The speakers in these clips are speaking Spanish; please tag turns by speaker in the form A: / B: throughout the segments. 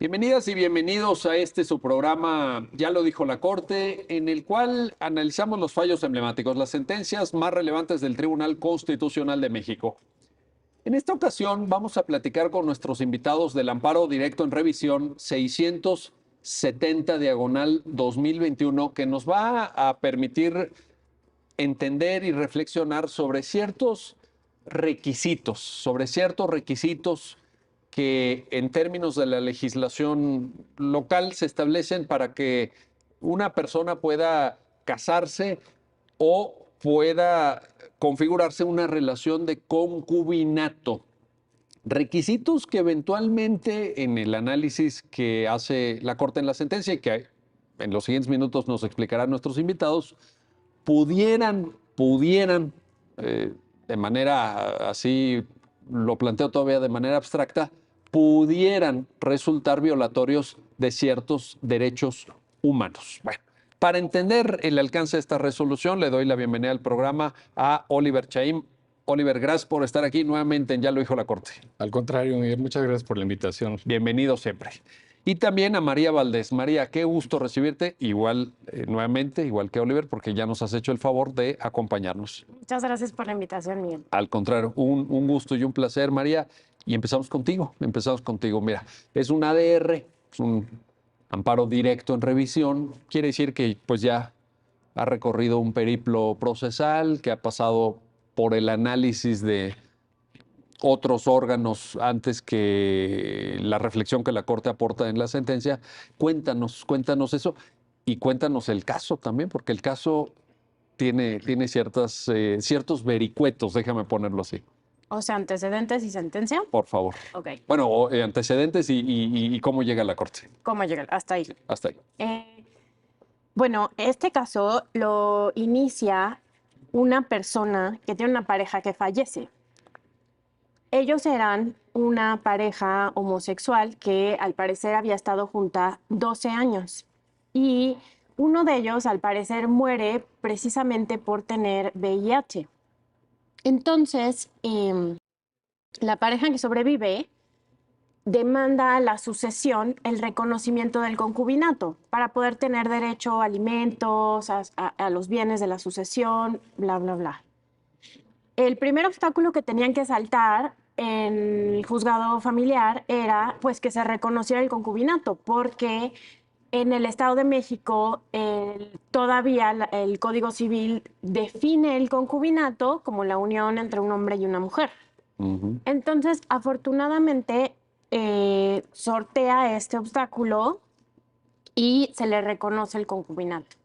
A: Bienvenidas y bienvenidos a su programa, ya lo dijo la Corte, en el cual analizamos los fallos emblemáticos, las sentencias más relevantes del Tribunal Constitucional de México. En esta ocasión vamos a platicar con nuestros invitados del amparo directo en revisión 670 diagonal 2021, que nos va a permitir entender y reflexionar sobre ciertos requisitos que en términos de la legislación local se establecen para que una persona pueda casarse o pueda configurarse una relación de concubinato. Requisitos que eventualmente en el análisis que hace la Corte en la sentencia y que en los siguientes minutos nos explicarán nuestros invitados, pudieran, de manera así, lo planteo todavía de manera abstracta, pudieran resultar violatorios de ciertos derechos humanos. Bueno, para entender el alcance de esta resolución, le doy la bienvenida al programa a Oliver Chaim. Oliver, gracias por estar aquí nuevamente en Ya lo dijo la Corte.
B: Al contrario, Miguel, muchas gracias por la invitación.
A: Bienvenido siempre. Y también a María Valdés. María, qué gusto recibirte, igual nuevamente, igual que Oliver, porque ya nos has hecho el favor de acompañarnos.
C: Muchas gracias por la invitación, Miguel.
A: Al contrario, un gusto y un placer, María. Y empezamos contigo. Mira, es un ADR, es un amparo directo en revisión. Quiere decir que pues ya ha recorrido un periplo procesal, que ha pasado por el análisis de otros órganos antes que la reflexión que la Corte aporta en la sentencia. Cuéntanos eso y cuéntanos el caso también, porque el caso tiene ciertos vericuetos, déjame ponerlo así.
C: O sea, antecedentes y sentencia.
A: Por favor.
C: Ok.
A: Bueno, antecedentes y cómo llega a la Corte.
C: ¿Cómo llega? Hasta ahí.
A: Hasta ahí.
C: Bueno, este caso lo inicia una persona que tiene una pareja que fallece. Ellos eran una pareja homosexual que al parecer había estado junta 12 años. Y uno de ellos al parecer muere precisamente por tener VIH. Entonces, la pareja que sobrevive demanda a la sucesión el reconocimiento del concubinato para poder tener derecho a alimentos, a los bienes de la sucesión, bla, bla, bla. El primer obstáculo que tenían que saltar en el juzgado familiar era pues que se reconociera el concubinato, porque en el Estado de México todavía el Código Civil define el concubinato como la unión entre un hombre y una mujer. Entonces, afortunadamente, sortea este obstáculo y se le reconoce el concubinato.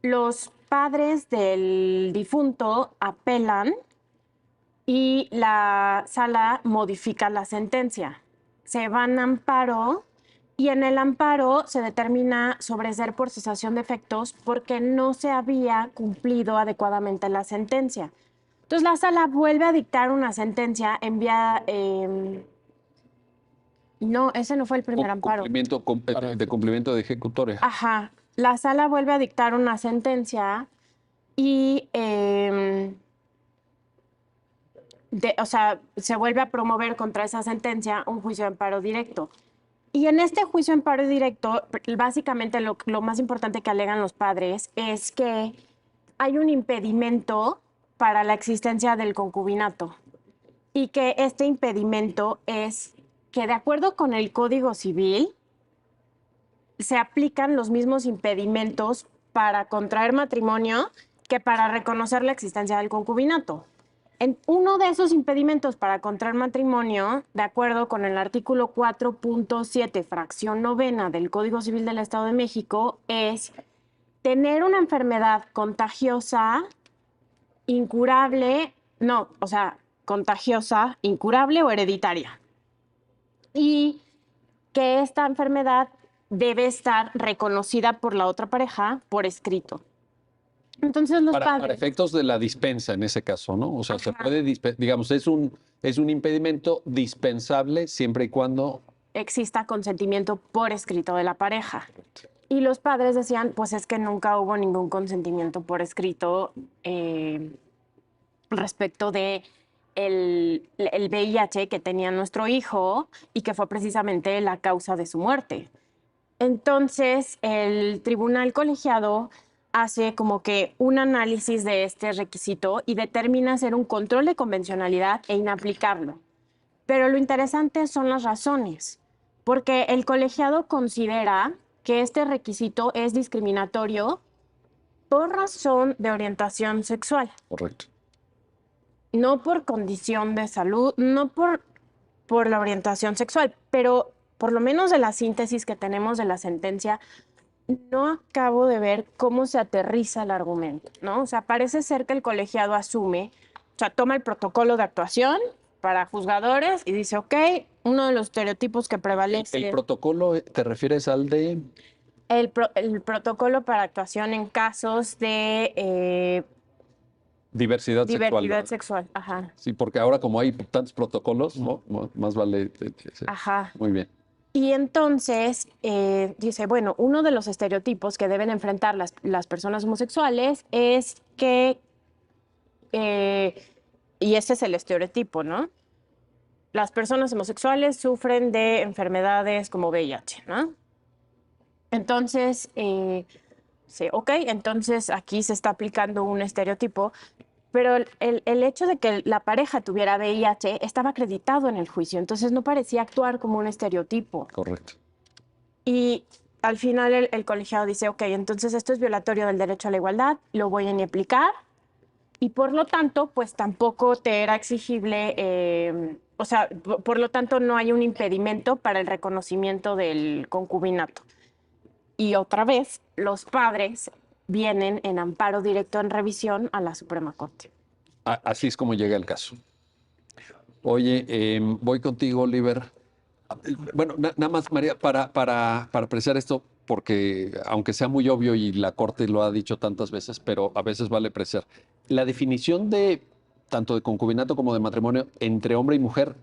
C: Los padres del difunto apelan y la sala modifica la sentencia. Se van a amparo y en el amparo se determina sobreseer por cesación de efectos porque no se había cumplido adecuadamente la sentencia. Entonces la sala vuelve a dictar una sentencia enviada. No, ese no fue el primer amparo.
A: Cumplimiento de ejecutoria.
C: Ajá. La sala vuelve a dictar una sentencia y se vuelve a promover contra esa sentencia un juicio de amparo directo. Y en este juicio de amparo directo, básicamente lo más importante que alegan los padres es que hay un impedimento para la existencia del concubinato y que este impedimento es que, de acuerdo con el Código Civil, se aplican los mismos impedimentos para contraer matrimonio que para reconocer la existencia del concubinato. Uno de esos impedimentos para contraer matrimonio, de acuerdo con el artículo 4.7, fracción novena del Código Civil del Estado de México, es tener una enfermedad contagiosa, contagiosa, incurable o hereditaria. Y que esta enfermedad debe estar reconocida por la otra pareja por escrito. Entonces los padres...
A: Para efectos de la dispensa en ese caso, ¿no? O sea, se puede, digamos, es un impedimento dispensable siempre y cuando
C: exista consentimiento por escrito de la pareja. Y los padres decían, pues es que nunca hubo ningún consentimiento por escrito respecto de el VIH que tenía nuestro hijo y que fue precisamente la causa de su muerte. Entonces, el tribunal colegiado hace como que un análisis de este requisito y determina hacer un control de convencionalidad e inaplicarlo. Pero lo interesante son las razones, porque el colegiado considera que este requisito es discriminatorio por razón de orientación sexual,
A: Correcto.
C: no por condición de salud, no por la orientación sexual, pero por lo menos de la síntesis que tenemos de la sentencia, no acabo de ver cómo se aterriza el argumento, ¿no? O sea, parece ser que el colegiado asume, o sea, toma el protocolo de actuación para juzgadores y dice, ok, uno de los estereotipos que prevalece...
A: ¿El protocolo te refieres al de...?
C: El protocolo para actuación en casos de
A: Diversidad sexual.
C: diversidad sexual. Ajá.
A: Sí, porque ahora como hay tantos protocolos, ¿no? Más vale... sí.
C: Ajá.
A: Muy bien.
C: Y entonces dice, bueno, uno de los estereotipos que deben enfrentar las personas homosexuales es que, y ese es el estereotipo, ¿no? Las personas homosexuales sufren de enfermedades como VIH, ¿no? Entonces, sí, ok, entonces aquí se está aplicando un estereotipo, pero el hecho de que la pareja tuviera VIH estaba acreditado en el juicio, entonces no parecía actuar como un estereotipo.
A: Correcto.
C: Y al final el colegiado dice, ok, entonces esto es violatorio del derecho a la igualdad, lo voy a inaplicar, y por lo tanto, pues tampoco te era exigible, o sea, por lo tanto no hay un impedimento para el reconocimiento del concubinato. Y otra vez, los padres vienen en amparo directo en revisión a la Suprema Corte.
A: Así es como llega el caso. Oye, voy contigo, Oliver. Bueno, nada más, María, para apreciar esto, porque aunque sea muy obvio y la Corte lo ha dicho tantas veces, pero a veces vale apreciar. La definición de tanto de concubinato como de matrimonio entre hombre y mujer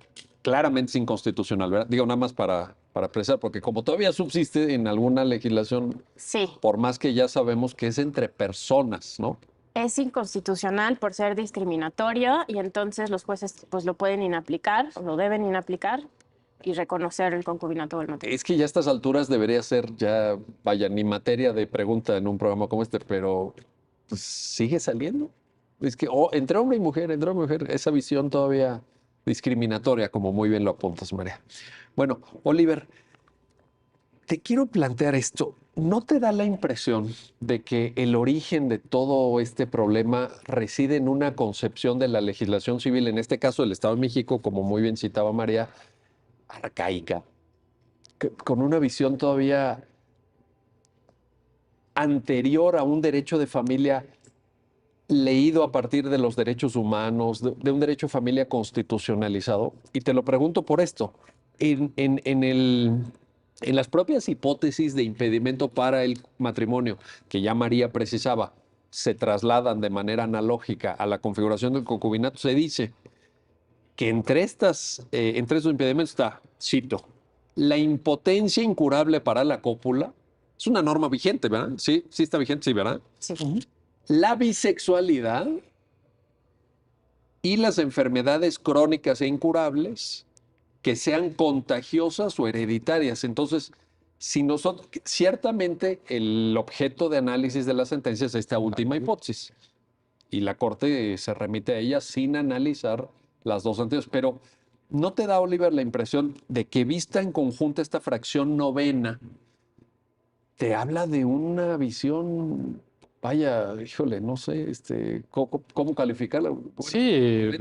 A: claramente es inconstitucional, ¿verdad? Digo, nada más para apreciar, porque como todavía subsiste en alguna legislación,
C: Sí,
A: por más que ya sabemos que es entre personas, ¿no?
C: es inconstitucional por ser discriminatorio y entonces los jueces pues lo pueden inaplicar o lo deben inaplicar y reconocer el concubinato o el matrimonio.
A: Es que ya a estas alturas debería ser ya, vaya, ni materia de pregunta en un programa como este, pero pues, sigue saliendo. Es que entre hombre y mujer, entre hombre y mujer, esa visión todavía discriminatoria, como muy bien lo apuntas, María. Bueno, Oliver, te quiero plantear esto. ¿No te da la impresión de que el origen de todo este problema reside en una concepción de la legislación civil, en este caso del Estado de México, como muy bien citaba María, arcaica, con una visión todavía anterior a un derecho de familia leído a partir de los derechos humanos, de un derecho de familia constitucionalizado? Y te lo pregunto por esto. En las propias hipótesis de impedimento para el matrimonio, que ya María precisaba, se trasladan de manera analógica a la configuración del concubinato, se dice que entre estos impedimentos está, cito, la impotencia incurable para la cópula. Es una norma vigente, ¿verdad? Sí, sí está vigente, sí, ¿verdad?
C: Sí.
A: La bisexualidad y las enfermedades crónicas e incurables que sean contagiosas o hereditarias. Entonces, si nosotros, ciertamente el objeto de análisis de la sentencia es esta última hipótesis y la Corte se remite a ella sin analizar las dos anteriores. Pero ¿no te da, Oliver, la impresión de que vista en conjunto esta fracción novena te habla de una visión, vaya, híjole, no sé, cómo calificarla? Bueno,
B: Sí,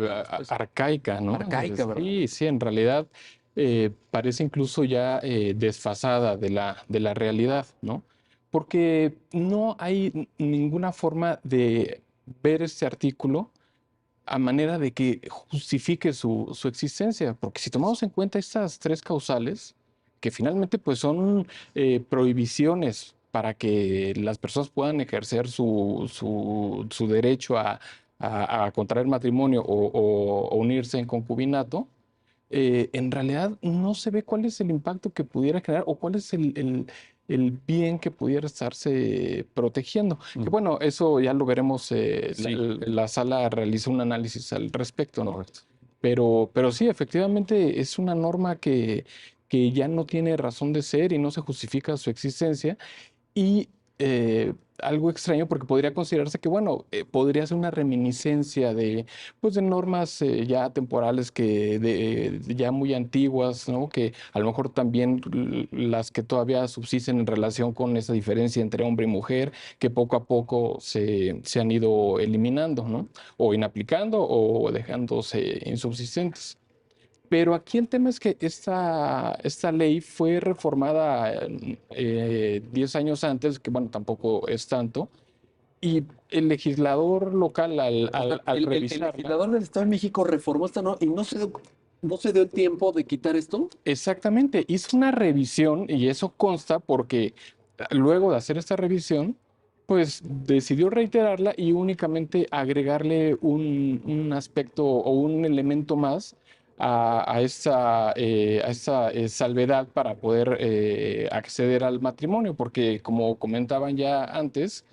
B: arcaica, ¿no?
A: Arcaica, ¿verdad?
B: Sí, sí, en realidad parece incluso ya desfasada de la realidad, ¿no? Porque no hay ninguna forma de ver este artículo a manera de que justifique su existencia, porque si tomamos en cuenta estas tres causales, que finalmente pues son prohibiciones para que las personas puedan ejercer su derecho a contraer matrimonio o unirse en concubinato, en realidad no se ve cuál es el impacto que pudiera generar o cuál es el bien que pudiera estarse protegiendo. Que bueno, eso ya lo veremos,
A: Sí.
B: la sala realiza un análisis al respecto, ¿no?
A: Correcto.
B: Pero sí, efectivamente es una norma que ya no tiene razón de ser y no se justifica su existencia. Y algo extraño porque podría considerarse que, bueno, podría ser una reminiscencia pues, de normas ya temporales ya muy antiguas, ¿no? Que a lo mejor también las que todavía subsisten en relación con esa diferencia entre hombre y mujer, que poco a poco se han ido eliminando, ¿no? O inaplicando o dejándose insubsistentes. Pero aquí el tema es que esta ley fue reformada 10 años antes, que bueno, tampoco es tanto, y el legislador local
A: O sea,
B: al
A: el
B: revisarla,
A: legislador del Estado de México reformó esta norma y no se dio el tiempo de quitar esto.
B: exactamente, hizo una revisión y eso consta porque luego de hacer esta revisión, pues decidió reiterarla y únicamente agregarle un aspecto o un elemento más a esta salvedad para poder acceder al matrimonio, porque como comentaban ya antes,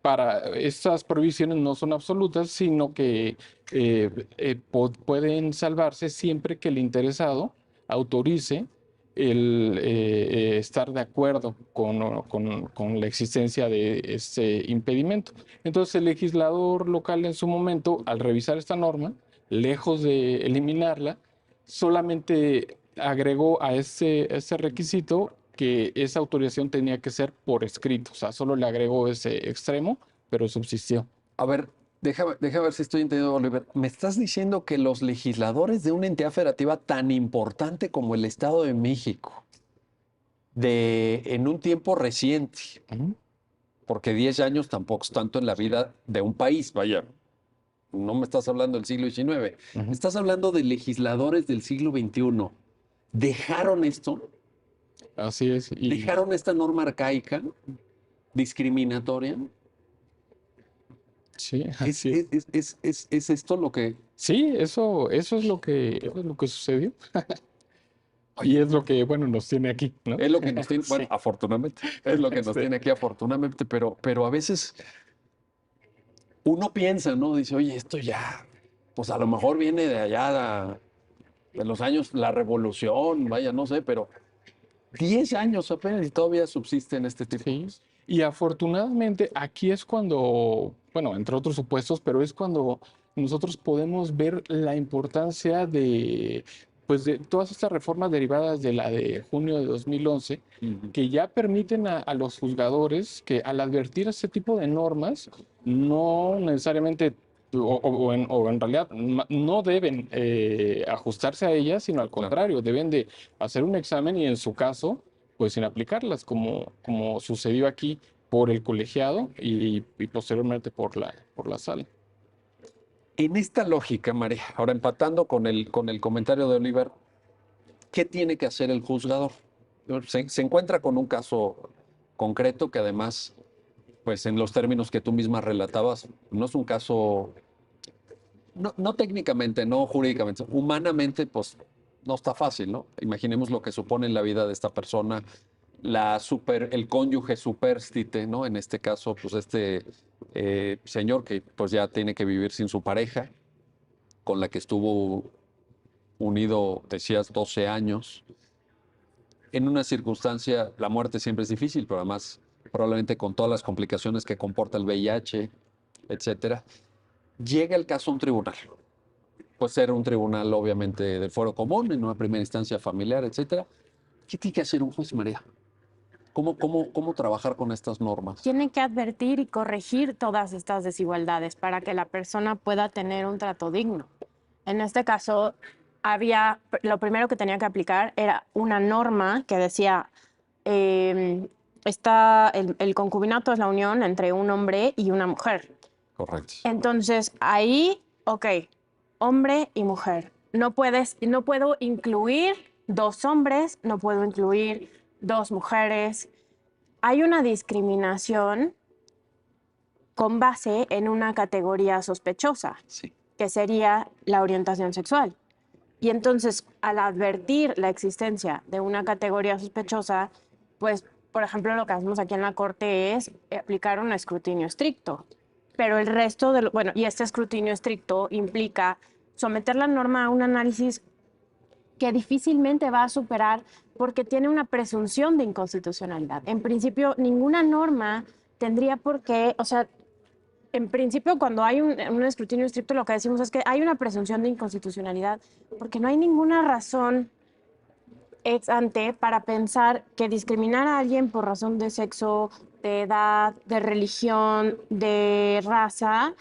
B: para estas provisiones no son absolutas, sino que pueden salvarse siempre que el interesado autorice el estar de acuerdo con la existencia de este impedimento. Entonces, el legislador local en su momento, al revisar esta norma, lejos de eliminarla, solamente agregó a ese requisito que esa autorización tenía que ser por escrito, o sea, solo le agregó ese extremo, pero subsistió.
A: A ver, déjame ver si estoy entendiendo, Oliver. ¿Me estás diciendo que los legisladores de una entidad federativa tan importante como el Estado de México, en un tiempo reciente,
B: Ujú.
A: porque 10 años tampoco es tanto en la vida de un país, vaya, no me estás hablando del siglo XIX, me
B: Ujú.
A: estás hablando de legisladores del siglo XXI, dejaron esto,
B: Así es, y
A: dejaron esta norma arcaica, discriminatoria?
B: sí,
A: ¿Es,
B: así es.
A: es esto lo que...
B: Sí, eso es lo que sucedió y
A: Oye,
B: es lo que, bueno, nos tiene aquí, ¿no?
A: es lo que nos tiene, bueno,
B: Sí,
A: afortunadamente, es lo que nos
B: este,
A: tiene aquí afortunadamente, pero a veces uno piensa, ¿no? Dice, oye, esto ya, pues a lo mejor viene de allá, de los años, la revolución, vaya, no sé, pero 10 años apenas y todavía subsisten este tipo de
B: sí.
A: cosas.
B: Y afortunadamente aquí es cuando, bueno, entre otros supuestos, pero es cuando nosotros podemos ver la importancia pues de todas estas reformas derivadas de la de junio de 2011,
A: Ujú.
B: que ya permiten a los juzgadores que al advertir este tipo de normas, no necesariamente, o en realidad, no deben ajustarse a ellas, sino al
A: Claro.
B: contrario, deben de hacer un examen y en su caso pues sin aplicarlas, como sucedió aquí por el colegiado y posteriormente por la sala.
A: En esta lógica, María, ahora empatando con el comentario de Oliver, ¿qué tiene que hacer el juzgador? Se encuentra con un caso concreto que además, pues en los términos que tú misma relatabas, no es un caso, no técnicamente, no jurídicamente, humanamente, pues no está fácil, ¿no? Imaginemos lo que supone en la vida de esta persona, el cónyuge superstite, ¿no? En este caso, pues este señor que pues ya tiene que vivir sin su pareja, con la que estuvo unido, decías, 12 años. En una circunstancia, la muerte siempre es difícil, pero además probablemente con todas las complicaciones que comporta el VIH, etcétera, llega el caso a un tribunal. Puede ser un tribunal, obviamente, del fuero común, en una primera instancia familiar, etcétera. ¿Qué tiene que hacer un juez, María? ¿Cómo trabajar con estas normas?
C: Tiene que advertir y corregir todas estas desigualdades para que la persona pueda tener un trato digno. En este caso, lo primero que tenía que aplicar era una norma que decía, el concubinato es la unión entre un hombre y una mujer.
A: Correcto.
C: Entonces, ahí, ok, hombre y mujer. No puedo incluir dos hombres, no puedo incluir dos mujeres. Hay una discriminación con base en una categoría sospechosa,
A: Sí.
C: que sería la orientación sexual. Y entonces, al advertir la existencia de una categoría sospechosa, pues, por ejemplo, lo que hacemos aquí en la Corte es aplicar un escrutinio estricto. Pero el resto bueno, y este escrutinio estricto implica someter la norma a un análisis que difícilmente va a superar porque tiene una presunción de inconstitucionalidad. En principio, ninguna norma tendría por qué, o sea, en principio, cuando hay un escrutinio estricto, lo que decimos es que hay una presunción de inconstitucionalidad porque no hay ninguna razón ex ante para pensar que discriminar a alguien por razón de sexo, de edad, de religión, de raza,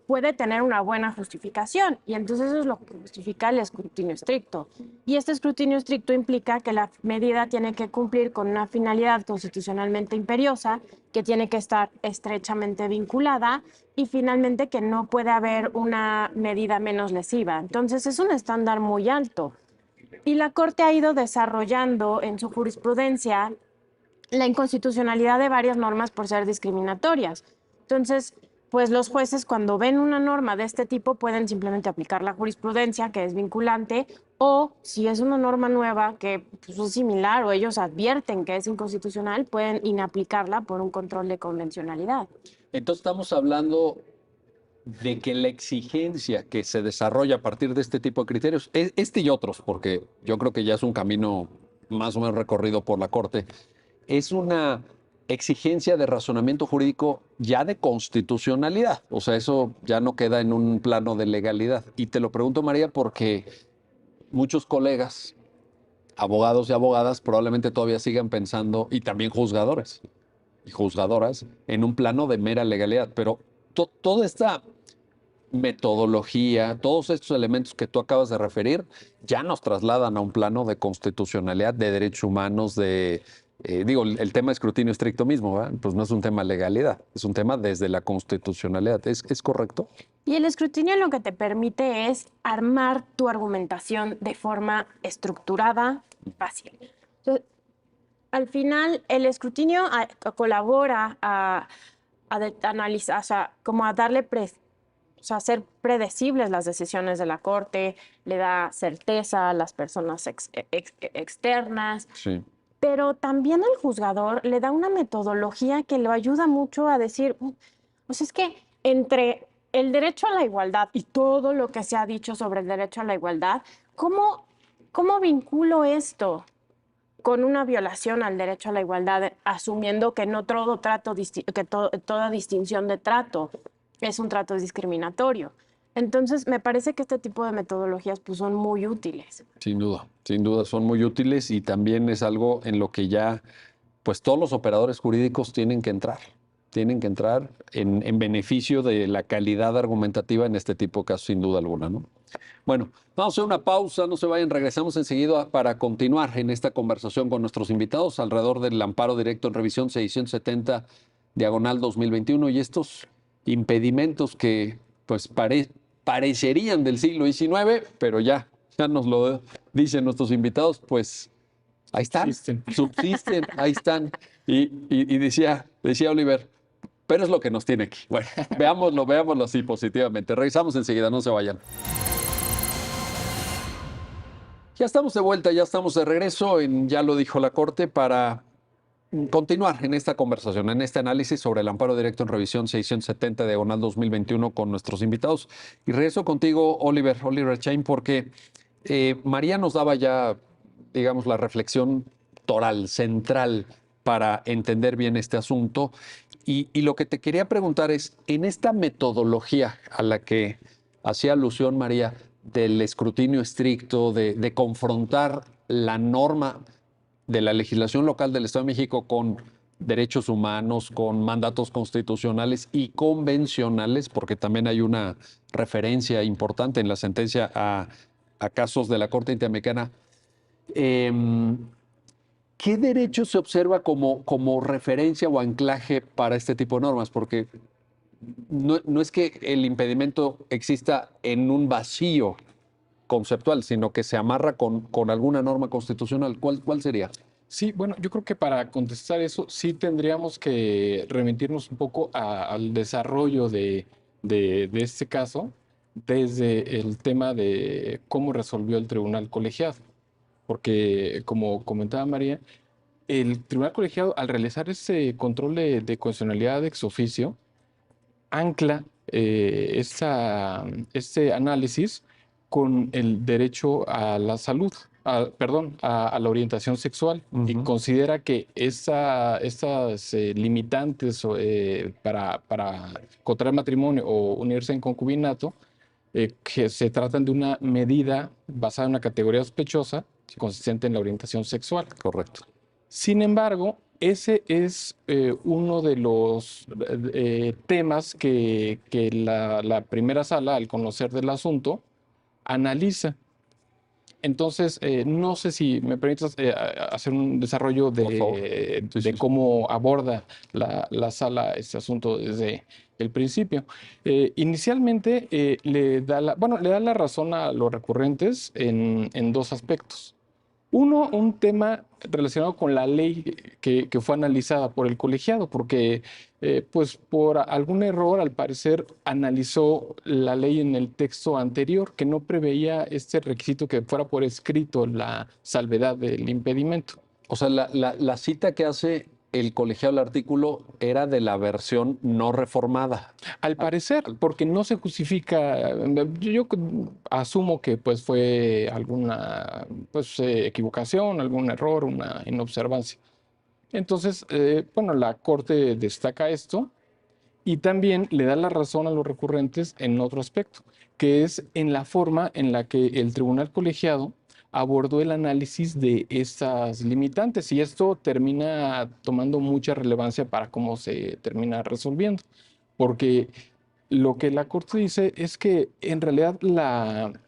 C: puede tener una buena justificación. Y entonces eso es lo que justifica el escrutinio estricto. Y este escrutinio estricto implica que la medida tiene que cumplir con una finalidad constitucionalmente imperiosa, que tiene que estar estrechamente vinculada y finalmente que no puede haber una medida menos lesiva. Entonces es un estándar muy alto. Y la Corte ha ido desarrollando en su jurisprudencia la inconstitucionalidad de varias normas por ser discriminatorias. Entonces, pues los jueces cuando ven una norma de este tipo pueden simplemente aplicar la jurisprudencia, que es vinculante, o si es una norma nueva que pues, es similar o ellos advierten que es inconstitucional, pueden inaplicarla por un control de convencionalidad.
A: Entonces estamos hablando de que la exigencia que se desarrolla a partir de este tipo de criterios, este y otros, porque yo creo que ya es un camino más o menos recorrido por la Corte, es una exigencia de razonamiento jurídico ya de constitucionalidad. O sea, eso ya no queda en un plano de legalidad. Y te lo pregunto, María, porque muchos colegas, abogados y abogadas, probablemente todavía sigan pensando, y también juzgadores y juzgadoras, en un plano de mera legalidad. Pero toda esta metodología, todos estos elementos que tú acabas de referir, ya nos trasladan a un plano de constitucionalidad, de derechos humanos, digo, el tema de escrutinio estricto mismo, ¿verdad? Pues no es un tema de legalidad, es un tema desde la constitucionalidad. ¿Es correcto?
C: Y el escrutinio lo que te permite es armar tu argumentación de forma estructurada y fácil. Entonces, al final, el escrutinio colabora a analizar, o sea, como a darle, o sea, hacer predecibles las decisiones de la Corte, le da certeza a las personas externas,
A: Sí.
C: pero también al juzgador le da una metodología que lo ayuda mucho a decir, pues es que entre el derecho a la igualdad y todo lo que se ha dicho sobre el derecho a la igualdad, ¿cómo vinculo esto con una violación al derecho a la igualdad, asumiendo que no todo trato, toda distinción de trato es un trato discriminatorio? Entonces, me parece que este tipo de metodologías pues, son muy útiles.
A: Sin duda son muy útiles y también es algo en lo que ya, pues todos los operadores jurídicos tienen que entrar en beneficio de la calidad argumentativa en este tipo de casos, sin duda alguna, ¿no? Bueno, vamos a hacer una pausa, no se vayan, regresamos enseguida para continuar en esta conversación con nuestros invitados alrededor del amparo directo en revisión 670 diagonal 2021 y estos impedimentos que pues parecerían del siglo XIX, pero ya nos lo dicen nuestros invitados, pues ahí están, subsisten, ahí están. Y decía Oliver, pero es lo que nos tiene aquí. Bueno, veámoslo así positivamente. Revisamos enseguida, no se vayan. Ya estamos de vuelta, ya estamos de regreso ya lo dijo la Corte, para continuar en esta conversación, en este análisis sobre el amparo directo en revisión 670 diagonal 2021 con nuestros invitados. Y regreso contigo, Oliver Chain, porque María nos daba ya, digamos, la reflexión toral, central, para entender bien este asunto. Y lo que te quería preguntar es, en esta metodología a la que hacía alusión María, del escrutinio estricto, de confrontar la norma de la legislación local del Estado de México con derechos humanos, con mandatos constitucionales y convencionales, porque también hay una referencia importante en la sentencia a casos de la Corte Interamericana. ¿Qué derecho se observa como referencia o anclaje para este tipo de normas? Porque no es que el impedimento exista en un vacío conceptual, sino que se amarra con alguna norma constitucional. ¿Cuál sería?
B: Sí, bueno, yo creo que para contestar eso sí tendríamos que remitirnos un poco al desarrollo de este caso desde el tema de cómo resolvió el tribunal colegiado. Porque, como comentaba María, el tribunal colegiado, al realizar ese control de constitucionalidad ex oficio, ancla este análisis con el derecho a la salud, perdón, a la orientación sexual, y considera que estas limitantes para contraer matrimonio o unirse en concubinato, que se tratan de una medida basada en una categoría sospechosa consistente en la orientación sexual.
A: Correcto.
B: Sin embargo, ese es uno de los temas que la primera sala, al conocer del asunto, analiza. Entonces, no sé si me permites hacer un desarrollo
A: Por favor.
B: de cómo aborda la sala este asunto desde el principio. Inicialmente, le da la razón a los recurrentes en dos aspectos. Uno, un tema relacionado con la ley que fue analizada por el colegiado, porque pues por algún error, al parecer, analizó la ley en el texto anterior, que no preveía este requisito que fuera por escrito la salvedad del impedimento.
A: O sea, la cita que hace el colegiado del artículo era de la versión no reformada.
B: Al parecer, porque no se justifica, yo asumo que pues fue alguna equivocación, algún error, una inobservancia. Entonces, bueno, la Corte destaca esto y también le da la razón a los recurrentes en otro aspecto, que es en la forma en la que el tribunal colegiado abordó el análisis de estas limitantes, y esto termina tomando mucha relevancia para cómo se termina resolviendo, porque lo que la Corte dice es que en realidad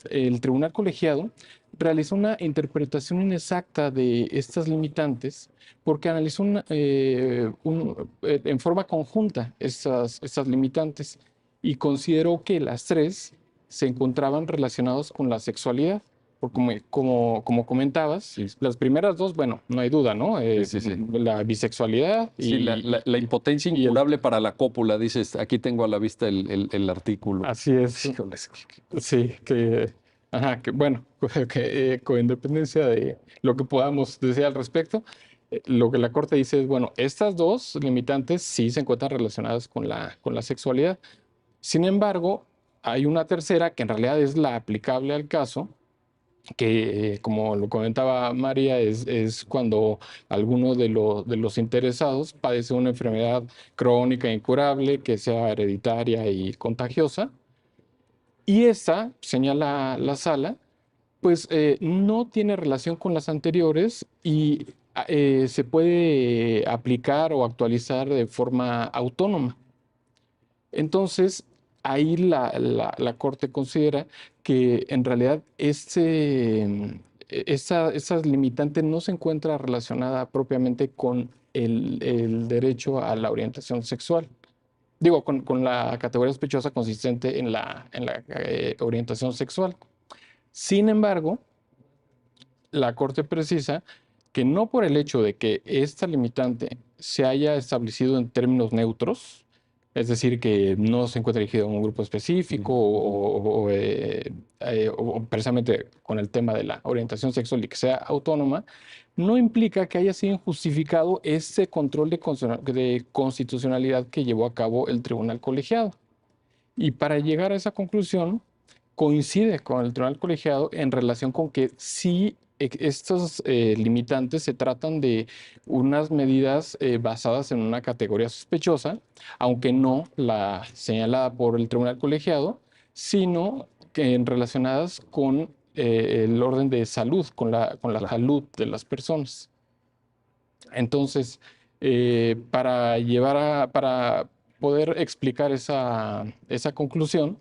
B: el tribunal colegiado realizó una interpretación inexacta de estas limitantes porque analizó en forma conjunta estas limitantes y consideró que las tres se encontraban relacionadas con la sexualidad. Porque como comentabas,
A: Sí.
B: las primeras dos, bueno, no hay duda, ¿no?
A: Sí.
B: La bisexualidad
A: Sí, la impotencia
B: y
A: incurable para la cópula, dices, aquí tengo a la vista el artículo.
B: Así es.
A: Híjoles.
B: Sí, que bueno, con independencia de lo que podamos decir al respecto, lo que la Corte dice es, bueno, estas dos limitantes sí se encuentran relacionadas con la sexualidad. Sin embargo, hay una tercera que en realidad es la aplicable al caso, que como lo comentaba María, es cuando alguno de los interesados padece una enfermedad crónica incurable que sea hereditaria y contagiosa. Y esta, señala la sala, pues no tiene relación con las anteriores y se puede aplicar o actualizar de forma autónoma. Entonces, ahí la Corte considera que en realidad esa limitante no se encuentra relacionada propiamente con el derecho a la orientación sexual. Digo, con la categoría sospechosa consistente en la orientación sexual. Sin embargo, la Corte precisa que no por el hecho de que esta limitante se haya establecido en términos neutros, es decir, que no se encuentra dirigido a un grupo específico o precisamente con el tema de la orientación sexual y que sea autónoma, no implica que haya sido injustificado ese control de constitucionalidad que llevó a cabo el tribunal colegiado. Y para llegar a esa conclusión, coincide con el tribunal colegiado en relación con que sí estos limitantes se tratan de unas medidas basadas en una categoría sospechosa, aunque no la señalada por el tribunal colegiado, sino que relacionadas con el orden de salud, con la salud de las personas. Entonces, para poder explicar esa conclusión,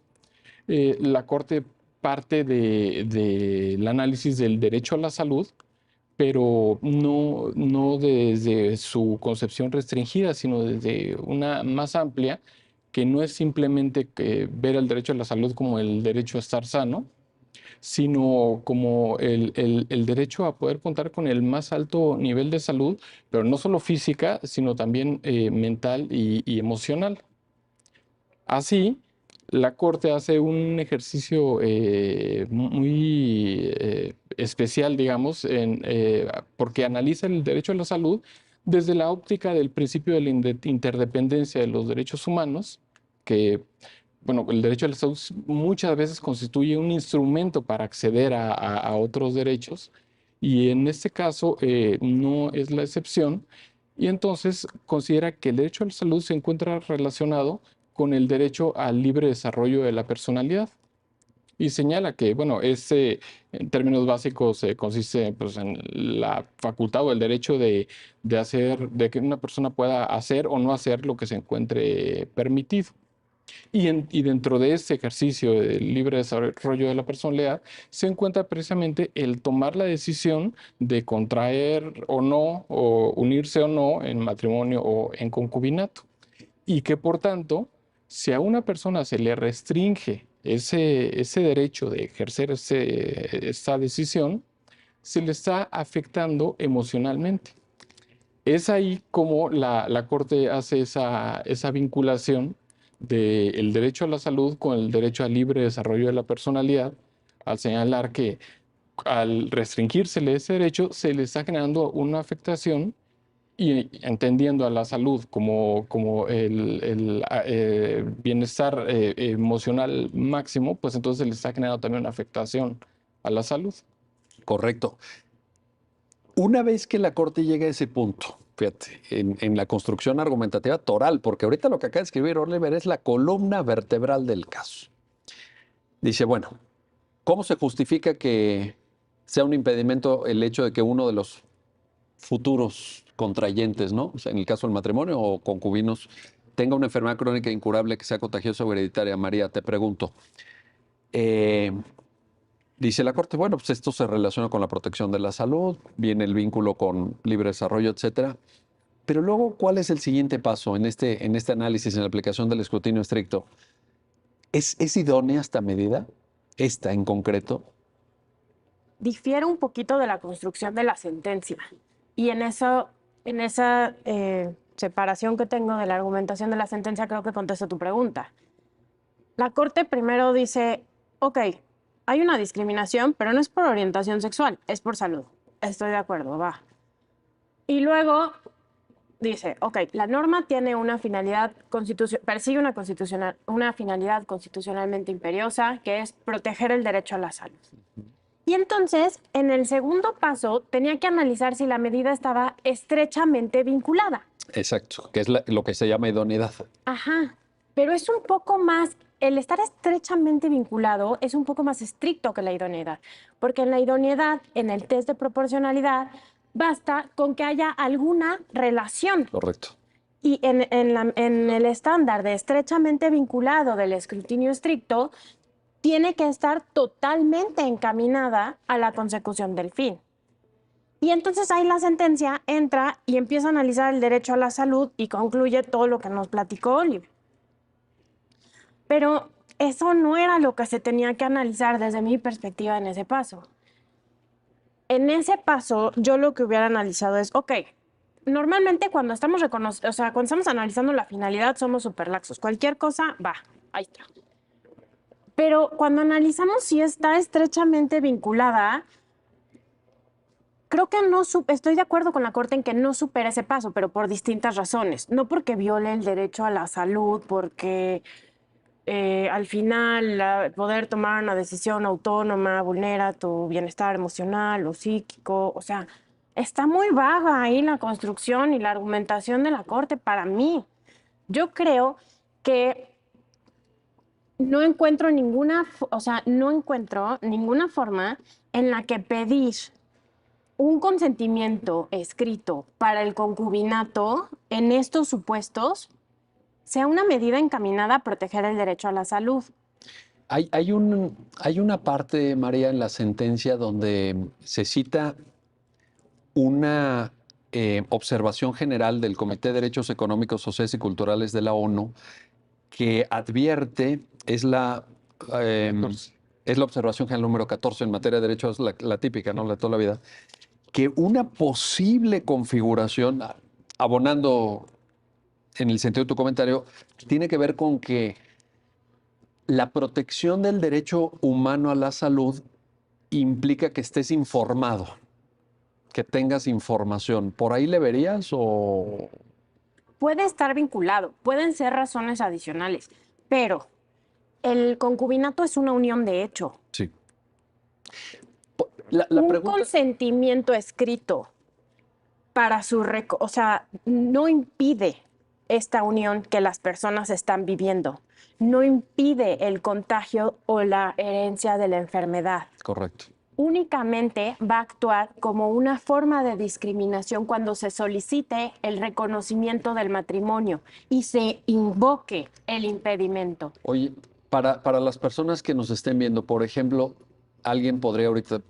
B: la Corte parte del análisis del derecho a la salud, pero no desde su concepción restringida, sino desde una más amplia, que no es simplemente ver el derecho a la salud como el derecho a estar sano, sino como el derecho a poder contar con el más alto nivel de salud, pero no solo física, sino también mental y emocional. Así, la Corte hace un ejercicio muy especial, digamos, porque analiza el derecho a la salud desde la óptica del principio de la interdependencia de los derechos humanos, que bueno, el derecho a la salud muchas veces constituye un instrumento para acceder a otros derechos y en este caso no es la excepción y entonces considera que el derecho a la salud se encuentra relacionado con el derecho al libre desarrollo de la personalidad. Y señala que, bueno, ese, en términos básicos, consiste pues, en la facultad o el derecho de hacer, de que una persona pueda hacer o no hacer lo que se encuentre permitido. Y dentro de ese ejercicio del libre desarrollo de la personalidad se encuentra precisamente el tomar la decisión de contraer o no, o unirse o no en matrimonio o en concubinato. Y que por tanto, si a una persona se le restringe ese derecho de ejercer esa decisión, se le está afectando emocionalmente. Es ahí como la Corte hace esa vinculación del derecho a la salud con el derecho al libre desarrollo de la personalidad, al señalar que al restringírsele ese derecho se le está generando una afectación y entendiendo a la salud como el bienestar emocional máximo, pues entonces le está generando también una afectación a la salud.
A: Correcto. Una vez que la Corte llega a ese punto, fíjate, en la construcción argumentativa toral, porque ahorita lo que acaba de escribir Oliver es la columna vertebral del caso. Dice, bueno, ¿cómo se justifica que sea un impedimento el hecho de que uno de los futuros contrayentes, ¿no? O sea, en el caso del matrimonio o concubinos, tenga una enfermedad crónica incurable que sea contagiosa o hereditaria? María, te pregunto. Dice la Corte, bueno, pues esto se relaciona con la protección de la salud, viene el vínculo con libre desarrollo, etcétera. Pero luego, ¿cuál es el siguiente paso en este análisis, en la aplicación del escrutinio estricto? ¿Es idónea esta medida? ¿Esta en concreto?
C: Difiere un poquito de la construcción de la sentencia. Y en esa separación que tengo de la argumentación de la sentencia, creo que contesto tu pregunta. La Corte primero dice, ok, hay una discriminación, pero no es por orientación sexual, es por salud. Estoy de acuerdo, va. Y luego dice, ok, la norma tiene una finalidad persigue una finalidad constitucionalmente imperiosa, que es proteger el derecho a la salud. Y entonces, en el segundo paso, tenía que analizar si la medida estaba estrechamente vinculada.
A: Exacto, que es lo que se llama idoneidad.
C: Ajá, pero es un poco más, el estar estrechamente vinculado es un poco más estricto que la idoneidad, porque en la idoneidad, en el test de proporcionalidad, basta con que haya alguna relación.
A: Correcto.
C: Y en el estándar de estrechamente vinculado del escrutinio estricto, tiene que estar totalmente encaminada a la consecución del fin. Y entonces ahí la sentencia entra y empieza a analizar el derecho a la salud y concluye todo lo que nos platicó Oliver. Pero eso no era lo que se tenía que analizar desde mi perspectiva en ese paso. En ese paso, yo lo que hubiera analizado es, ok, normalmente cuando estamos cuando estamos analizando la finalidad somos súper laxos. Cualquier cosa, va, ahí está. Pero cuando analizamos si está estrechamente vinculada, creo que estoy de acuerdo con la Corte en que no supera ese paso, pero por distintas razones. No porque viole el derecho a la salud, porque al final poder tomar una decisión autónoma vulnera tu bienestar emocional o psíquico. O sea, está muy vaga ahí la construcción y la argumentación de la Corte para mí. Yo creo que no encuentro ninguna forma en la que pedir un consentimiento escrito para el concubinato en estos supuestos sea una medida encaminada a proteger el derecho a la salud.
A: Hay una parte, María, en la sentencia donde se cita una observación general del Comité de Derechos Económicos, Sociales y Culturales de la ONU que advierte, es la observación general número 14 en materia de derechos, la típica, ¿no? La de toda la vida, que una posible configuración, abonando en el sentido de tu comentario, tiene que ver con que la protección del derecho humano a la salud implica que estés informado, que tengas información. ¿Por ahí le verías o...?
C: Puede estar vinculado, pueden ser razones adicionales, pero El concubinato es una unión de hecho.
A: Sí. La
C: Un
A: pregunta...
C: consentimiento escrito para o sea, no impide esta unión que las personas están viviendo. No impide el contagio o la herencia de la enfermedad.
A: Correcto.
C: Únicamente va a actuar como una forma de discriminación cuando se solicite el reconocimiento del matrimonio y se invoque el impedimento.
A: Oye, para las personas que nos estén viendo, por ejemplo, alguien podría ahorita,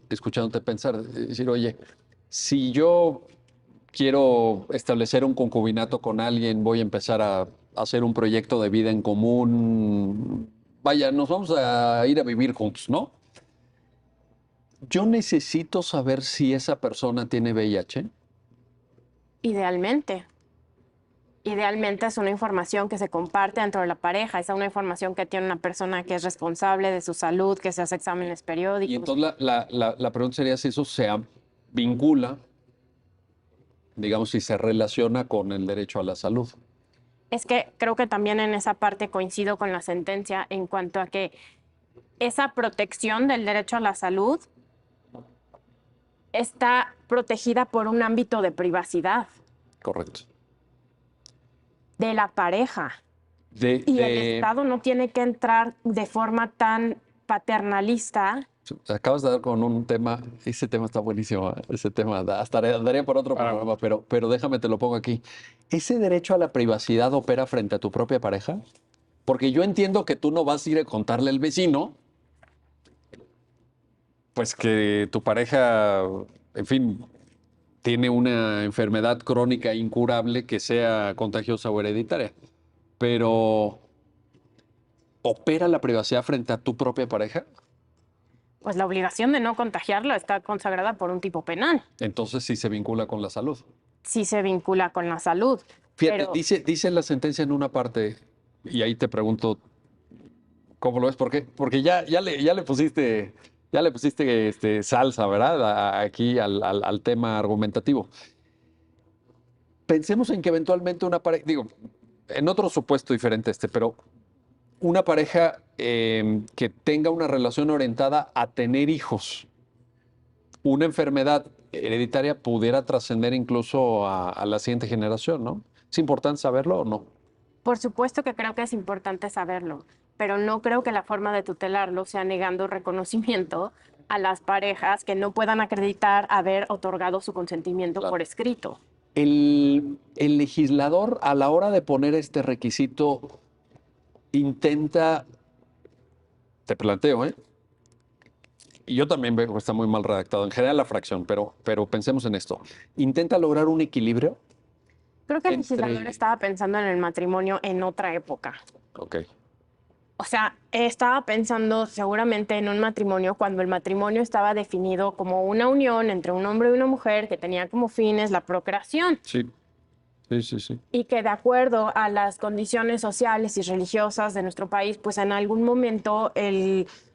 A: escuchándote pensar, decir, oye, si yo quiero establecer un concubinato con alguien, voy a empezar a hacer un proyecto de vida en común, vaya, nos vamos a ir a vivir juntos, ¿no? Yo necesito saber si esa persona tiene VIH.
C: Idealmente. Idealmente es una información que se comparte dentro de la pareja, es una información que tiene una persona que es responsable de su salud, que se hace exámenes periódicos.
A: Y entonces la pregunta sería si eso se vincula, digamos, si se relaciona con el derecho a la salud.
C: Es que creo que también en esa parte coincido con la sentencia en cuanto a que esa protección del derecho a la salud está protegida por un ámbito de privacidad
A: Correcto.
C: de la pareja. Y el Estado no tiene que entrar de forma tan paternalista.
A: Acabas de dar con un tema, ese tema está buenísimo, ese tema hasta daría por otro programa, pero déjame te lo pongo aquí. ¿Ese derecho a la privacidad opera frente a tu propia pareja? Porque yo entiendo que tú no vas a ir a contarle al vecino, pues que tu pareja, en fin, tiene una enfermedad crónica incurable que sea contagiosa o hereditaria, pero ¿opera la privacidad frente a tu propia pareja?
C: Pues la obligación de no contagiarlo está consagrada por un tipo penal.
A: Entonces sí se vincula con la salud.
C: Sí se vincula con la salud.
A: Fíjate,
C: Pero
A: dice la sentencia en una parte, y ahí te pregunto, ¿cómo lo ves? Porque ya le pusiste salsa, ¿verdad? Aquí al tema argumentativo. Pensemos en que eventualmente una pareja, digo, en otro supuesto diferente pero una pareja que tenga una relación orientada a tener hijos, una enfermedad hereditaria pudiera trascender incluso a la siguiente generación, ¿no? ¿Es importante saberlo o no?
C: por supuesto que creo que es importante saberlo, pero no creo que la forma de tutelarlo sea negando reconocimiento a las parejas que no puedan acreditar haber otorgado su consentimiento
A: Claro.
C: por escrito.
A: El legislador, a la hora de poner este requisito, intenta, te planteo, y yo también veo que está muy mal redactado, en general la fracción, pero pensemos en esto. Intenta lograr un equilibrio
C: Creo que el
A: entre...
C: legislador estaba pensando en el matrimonio en otra época.
A: Ok,
C: O sea, estaba pensando seguramente en un matrimonio cuando el matrimonio estaba definido como una unión entre un hombre y una mujer que tenía como fines la procreación
A: sí, sí, sí, sí.
C: y que de acuerdo a las condiciones sociales y religiosas de nuestro país, pues en algún momento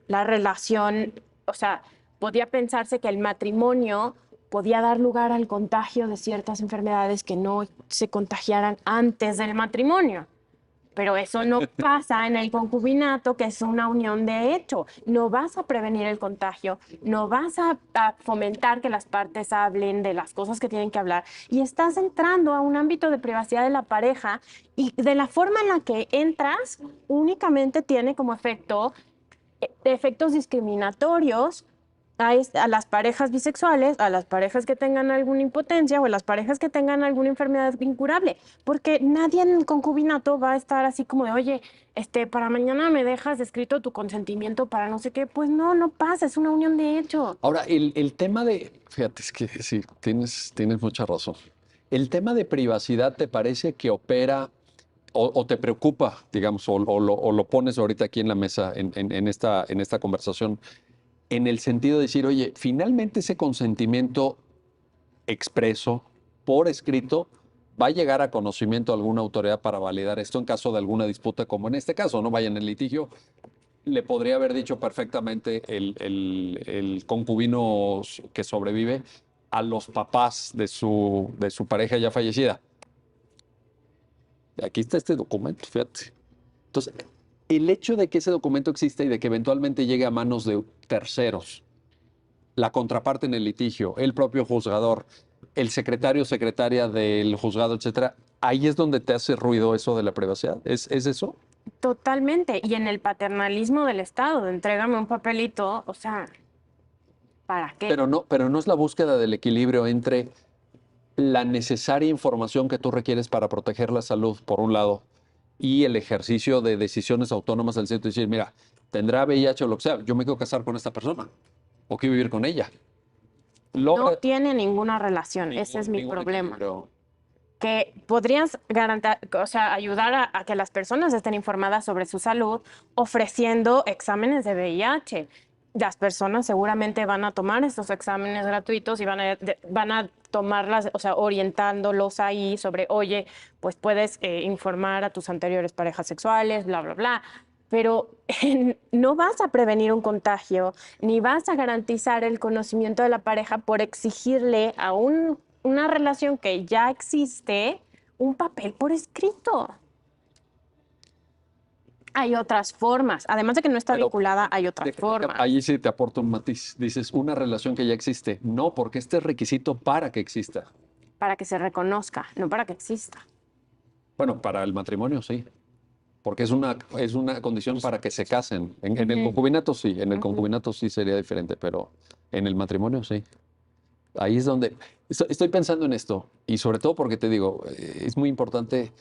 C: la relación, o sea, podía pensarse que el matrimonio podía dar lugar al contagio de ciertas enfermedades que no se contagiaran antes del matrimonio. Pero eso no pasa en el concubinato, que es una unión de hecho. No vas a prevenir el contagio, no vas a fomentar que las partes hablen de las cosas que tienen que hablar y estás entrando a un ámbito de privacidad de la pareja y de la forma en la que entras únicamente tiene como efecto efectos discriminatorios a las parejas bisexuales, a las parejas que tengan alguna impotencia o a las parejas que tengan alguna enfermedad incurable, porque nadie en el concubinato va a estar así como de, oye, para mañana me dejas escrito tu consentimiento para no sé qué, pues no, no pasa, es una unión de hecho.
A: Ahora, el tema de, fíjate, es que sí, tienes mucha razón. El tema de privacidad, ¿te parece que opera o te preocupa, digamos, o lo pones ahorita aquí en la mesa, en esta conversación, en el sentido de decir, oye, finalmente ese consentimiento expreso, por escrito, va a llegar a conocimiento de alguna autoridad para validar esto en caso de alguna disputa, como en este caso, no vaya en el litigio? Le podría haber dicho perfectamente el concubino que sobrevive a los papás de su pareja ya fallecida. Aquí está este documento, fíjate. Entonces, el hecho de que ese documento exista y de que eventualmente llegue a manos de terceros, la contraparte en el litigio, el propio juzgador, el secretario o secretaria del juzgado, etcétera, ahí es donde te hace ruido eso de la privacidad. ¿Es eso?
C: Totalmente. Y en el paternalismo del Estado, entrégame un papelito, o sea, ¿para qué?
A: Pero no es la búsqueda del equilibrio entre la necesaria información que tú requieres para proteger la salud, por un lado, y el ejercicio de decisiones autónomas del centro. Decir, mira, tendrá VIH o lo que sea, yo me quiero casar con esta persona o quiero vivir con ella.
C: No tiene ninguna relación, ese es mi
A: ningún
C: problema.
A: equilibrio.
C: Que podrías o sea, ayudar a que las personas estén informadas sobre su salud ofreciendo exámenes de VIH. Las personas seguramente van a tomar estos exámenes gratuitos y van a tomarlas, o sea, orientándolos ahí sobre, oye, pues puedes informar a tus anteriores parejas sexuales, bla, bla, bla. Pero no vas a prevenir un contagio, ni vas a garantizar el conocimiento de la pareja por exigirle a una relación que ya existe un papel por escrito. Hay otras formas. Además de que no está vinculada, hay otras formas.
A: Ahí sí te aporto un matiz. Dices, una relación que ya existe. No, porque este es requisito para que exista.
C: Para que se reconozca, no para que exista.
A: Bueno, para el matrimonio sí. Porque es una condición para que se casen. En el concubinato sí, en el concubinato sí sería diferente, pero en el matrimonio sí. Ahí es donde estoy pensando en esto. Y sobre todo porque te digo, es muy importante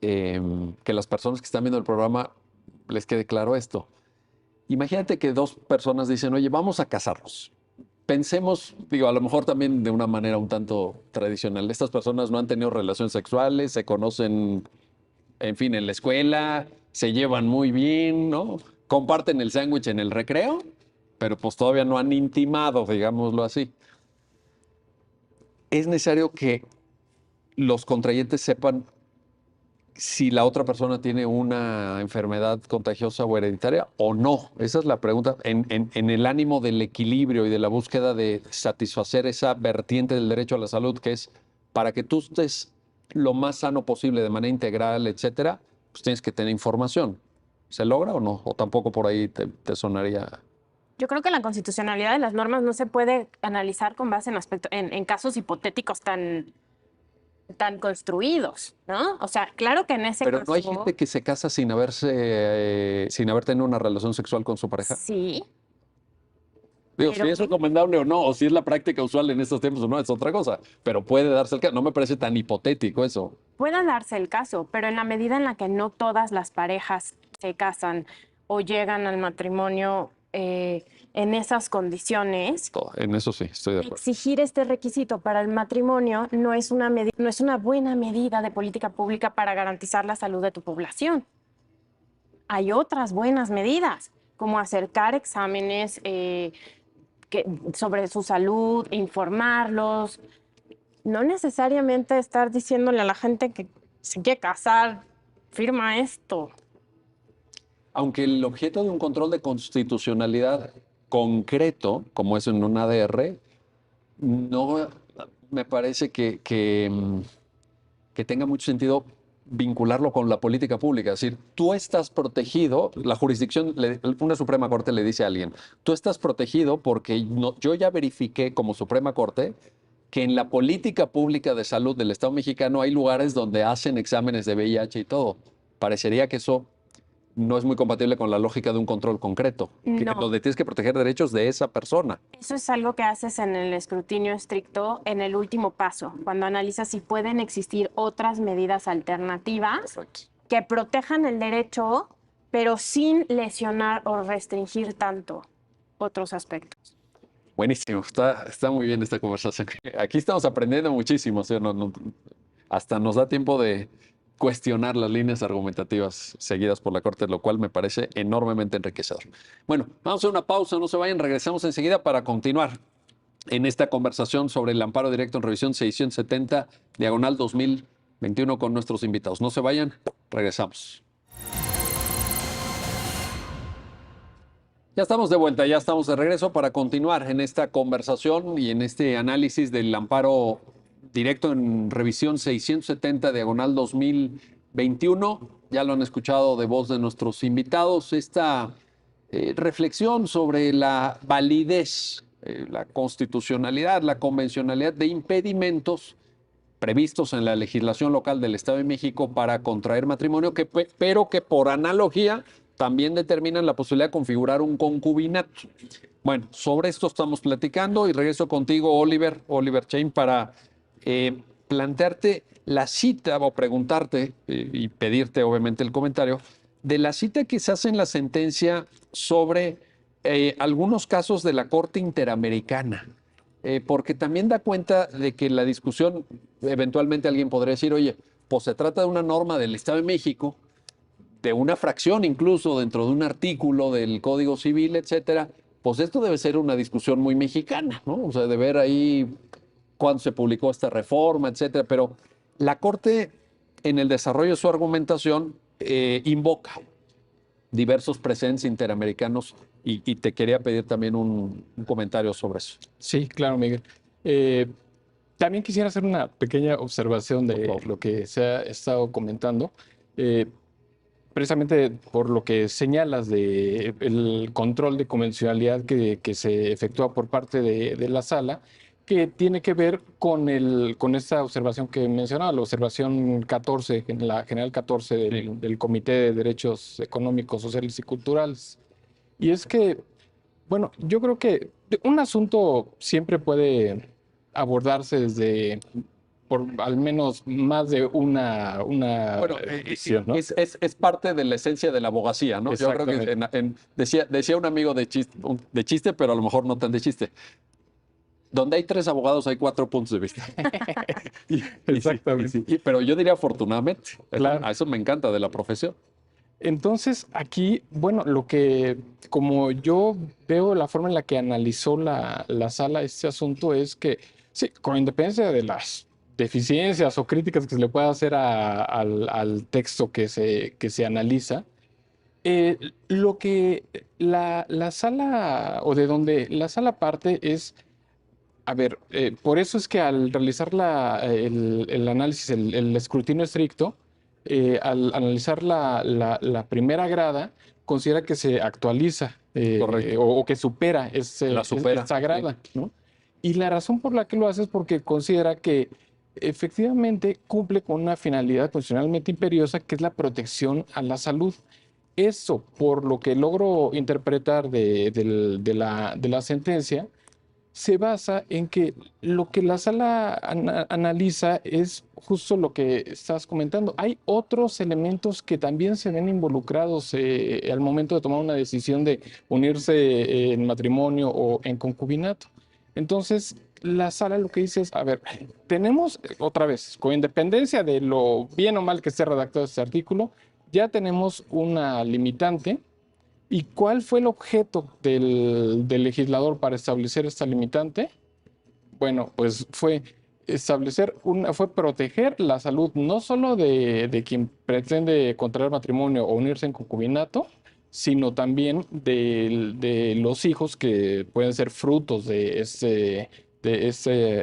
A: que las personas que están viendo el programa les quede claro esto. Imagínate que dos personas dicen, oye, vamos a casarnos. Pensemos, digo, a lo mejor también de una manera un tanto tradicional. Estas personas no han tenido relaciones sexuales, se conocen, en fin, en la escuela, se llevan muy bien, ¿no? Comparten el sándwich en el recreo, pero pues todavía no han intimado, digámoslo así. Es necesario que los contrayentes sepan si la otra persona tiene una enfermedad contagiosa o hereditaria o no. Esa es la pregunta. En el ánimo del equilibrio y de la búsqueda de satisfacer esa vertiente del derecho a la salud, que es para que tú estés lo más sano posible de manera integral, etcétera, pues tienes que tener información. ¿Se logra o no? ¿O tampoco por ahí te sonaría?
C: Yo creo que la constitucionalidad de las normas no se puede analizar con base en casos hipotéticos tan construidos, ¿no? O sea, claro que en ese
A: Pero
C: caso...
A: no hay gente que se casa sin haber tenido una relación sexual con su pareja.
C: Sí.
A: Digo, si es recomendable o no, o si es la práctica usual en estos tiempos o no, es otra cosa. Pero puede darse el caso. No me parece tan hipotético eso.
C: Puede darse el caso, pero en la medida en la que no todas las parejas se casan o llegan al matrimonio en esas condiciones,
A: En eso sí, estoy de acuerdo.
C: exigir este requisito para el matrimonio no es una buena medida de política pública para garantizar la salud de tu población. Hay otras buenas medidas, como acercar exámenes sobre su salud, informarlos. No necesariamente estar diciéndole a la gente que se quiere casar, firma esto.
A: Aunque el objeto de un control de constitucionalidad concreto, como es en un ADR, no me parece que tenga mucho sentido vincularlo con la política pública. Es decir, tú estás protegido, la jurisdicción, una Suprema Corte le dice a alguien, tú estás protegido porque yo ya verifiqué como Suprema Corte que en la política pública de salud del Estado mexicano hay lugares donde hacen exámenes de VIH y todo. Parecería que eso no es muy compatible con la lógica de un control concreto, que
C: No.
A: donde tienes que proteger derechos de esa persona.
C: Eso es algo que haces en el escrutinio estricto en el último paso, cuando analizas si pueden existir otras medidas alternativas que protejan el derecho, pero sin lesionar o restringir tanto otros aspectos.
A: Buenísimo, está muy bien esta conversación. Aquí estamos aprendiendo muchísimo, ¿sí? Hasta nos da tiempo de cuestionar las líneas argumentativas seguidas por la Corte, lo cual me parece enormemente enriquecedor. Bueno, vamos a hacer una pausa, no se vayan, regresamos enseguida para continuar en esta conversación sobre el amparo directo en revisión 670, diagonal 2021 con nuestros invitados. No se vayan, regresamos. Ya estamos de vuelta, ya estamos de regreso para continuar en esta conversación y en este análisis del amparo directo en revisión 670, diagonal 2021. ya lo han escuchado de voz de nuestros invitados, esta reflexión sobre la validez, la constitucionalidad, la convencionalidad de impedimentos previstos en la legislación local del Estado de México para contraer matrimonio, pero que por analogía también determinan la posibilidad de configurar un concubinato. Bueno, sobre esto estamos platicando y regreso contigo, Oliver Chain, para plantearte la cita o preguntarte y pedirte obviamente el comentario de la cita que se hace en la sentencia sobre algunos casos de la Corte Interamericana. Porque también da cuenta de que la discusión, eventualmente alguien podría decir, oye, pues se trata de una norma del Estado de México, de una fracción incluso dentro de un artículo del Código Civil, etcétera, pues esto debe ser una discusión muy mexicana, ¿no? O sea, de ver ahí cuándo se publicó esta reforma, etcétera. Pero la Corte, en el desarrollo de su argumentación, invoca diversos precedentes interamericanos y te quería pedir también un comentario sobre eso.
B: Sí, claro, Miguel. También quisiera hacer una pequeña observación de lo que se ha estado comentando. Precisamente por lo que señalas de el control de convencionalidad que se efectúa por parte de la sala, que tiene que ver con esta observación que mencionaba, la observación 14, en la general 14 del Comité de Derechos Económicos, Sociales y Culturales. Y es que, bueno, yo creo que un asunto siempre puede abordarse desde por al menos más de una
A: Bueno,
B: visión, ¿no?
A: es parte de la esencia de la abogacía, ¿no? Yo creo que decía un amigo de chiste, pero a lo mejor no tan de chiste. Donde hay 3 abogados hay 4 puntos de vista.
B: Exactamente.
A: Pero yo diría afortunadamente.
B: Claro.
A: A eso me encanta de la profesión.
B: Entonces, aquí, bueno, como yo veo la forma en la que analizó la sala este asunto es que, sí, con independencia de las deficiencias o críticas que se le pueda hacer al texto que se analiza, lo que la sala, o de donde la sala parte es, a ver, por eso es que al realizar el análisis, el escrutinio estricto, al analizar la primera grada, considera que se actualiza
A: Correcto.
B: o que supera,
A: supera,
B: esta grada, ¿no? Y la razón por la que lo hace es porque considera que efectivamente cumple con una finalidad constitucionalmente imperiosa, que es la protección a la salud. Eso, por lo que logro interpretar de la sentencia, se basa en que lo que la sala analiza es justo lo que estás comentando. Hay otros elementos que también se ven involucrados al momento de tomar una decisión de unirse en matrimonio o en concubinato. Entonces, la sala lo que dice es, a ver, tenemos, otra vez, con independencia de lo bien o mal que esté redactado este artículo, ya tenemos una limitante. ¿Y cuál fue el objeto del legislador para establecer esta limitante? Bueno, pues fue fue proteger la salud no solo de quien pretende contraer matrimonio o unirse en concubinato, sino también de los hijos que pueden ser frutos de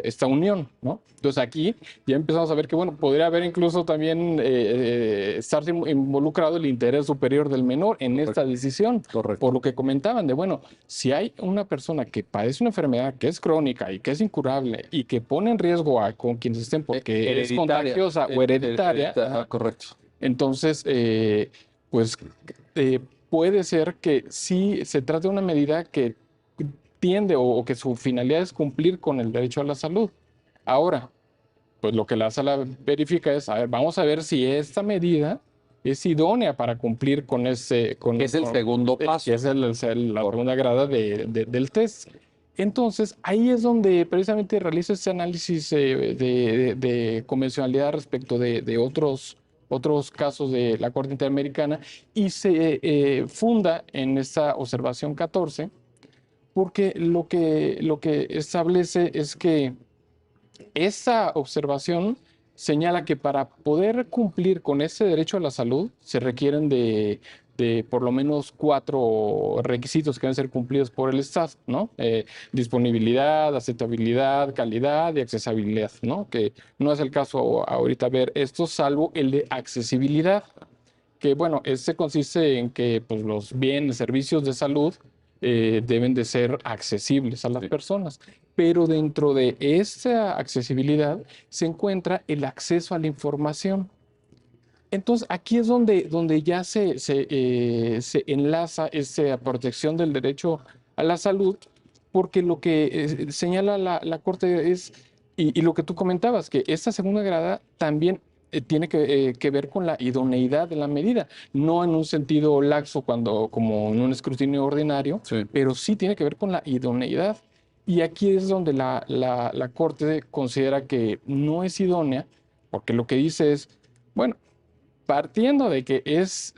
B: esta unión, ¿no? Entonces aquí ya empezamos a ver que, bueno, podría haber incluso también estarse involucrado el interés superior del menor en esta decisión.
A: Correcto.
B: Por lo que comentaban de, bueno, si hay una persona que padece una enfermedad que es crónica y que es incurable y que pone en riesgo con quienes estén porque es contagiosa o hereditaria,
A: correcto.
B: entonces, pues puede ser que sí se trate de una medida que tiende o que su finalidad es cumplir con el derecho a la salud. Ahora, pues lo que la sala verifica es, a ver, vamos a ver si esta medida es idónea para cumplir con ese...
A: Es el segundo paso.
B: Que es la segunda grada del test. Entonces, ahí es donde precisamente realiza este análisis de convencionalidad respecto de otros casos de la Corte Interamericana y se funda en esta observación 14, porque lo que establece es que esta observación señala que para poder cumplir con ese derecho a la salud se requieren de por lo menos 4 requisitos que deben ser cumplidos por el Estado, ¿no? Disponibilidad, aceptabilidad, calidad y accesibilidad, ¿no? Que no es el caso ahorita ver esto, salvo el de accesibilidad, que bueno, este consiste en que pues, los bienes, servicios de salud deben de ser accesibles a las
A: Sí.
B: personas. Pero dentro de esa accesibilidad se encuentra el acceso a la información. Entonces, aquí es donde ya se enlaza esa protección del derecho a la salud, porque lo que señala la Corte es, y lo que tú comentabas, que esta segunda grada también tiene que ver con la idoneidad de la medida, no en un sentido laxo como en un escrutinio ordinario,
A: Sí.
B: pero sí tiene que ver con la idoneidad. Y aquí es donde la Corte considera que no es idónea, porque lo que dice es, bueno, partiendo de que es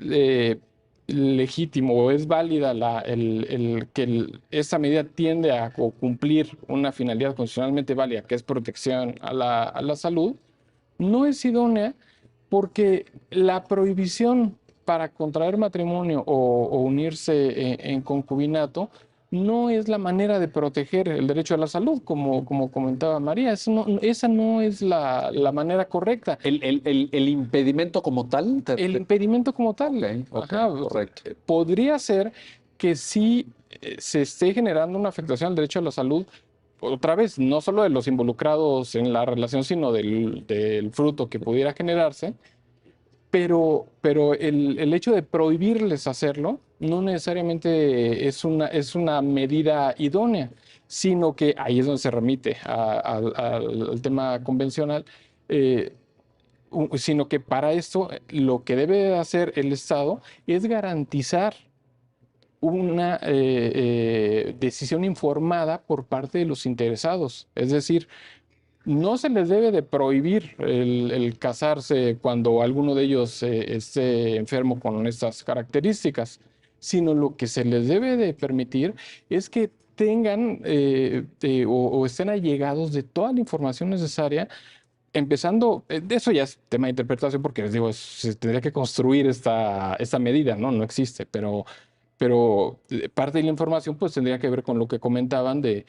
B: legítimo o es válida esa medida tiende a cumplir una finalidad constitucionalmente válida, que es protección a la salud, no es idónea porque la prohibición para contraer matrimonio o unirse en concubinato no es la manera de proteger el derecho a la salud, como comentaba María. Esa no es la manera correcta.
A: El impedimento como tal.
B: El impedimento como tal,
A: Ok,
B: ajá,
A: correcto.
B: podría ser que sí se esté generando una afectación al derecho a la salud, otra vez, no solo de los involucrados en la relación, sino del fruto que pudiera generarse, pero el hecho de prohibirles hacerlo no necesariamente es una medida idónea, sino que ahí es donde se remite al tema convencional. Sino que para esto lo que debe hacer el Estado es garantizar una decisión informada por parte de los interesados. Es decir, no se les debe de prohibir el casarse cuando alguno de ellos esté enfermo con estas características, sino lo que se les debe de permitir es que tengan o estén allegados de toda la información necesaria. Empezando, de eso ya es tema de interpretación porque les digo, se tendría que construir esta medida, ¿no? No existe, pero parte de la información pues tendría que ver con lo que comentaban de,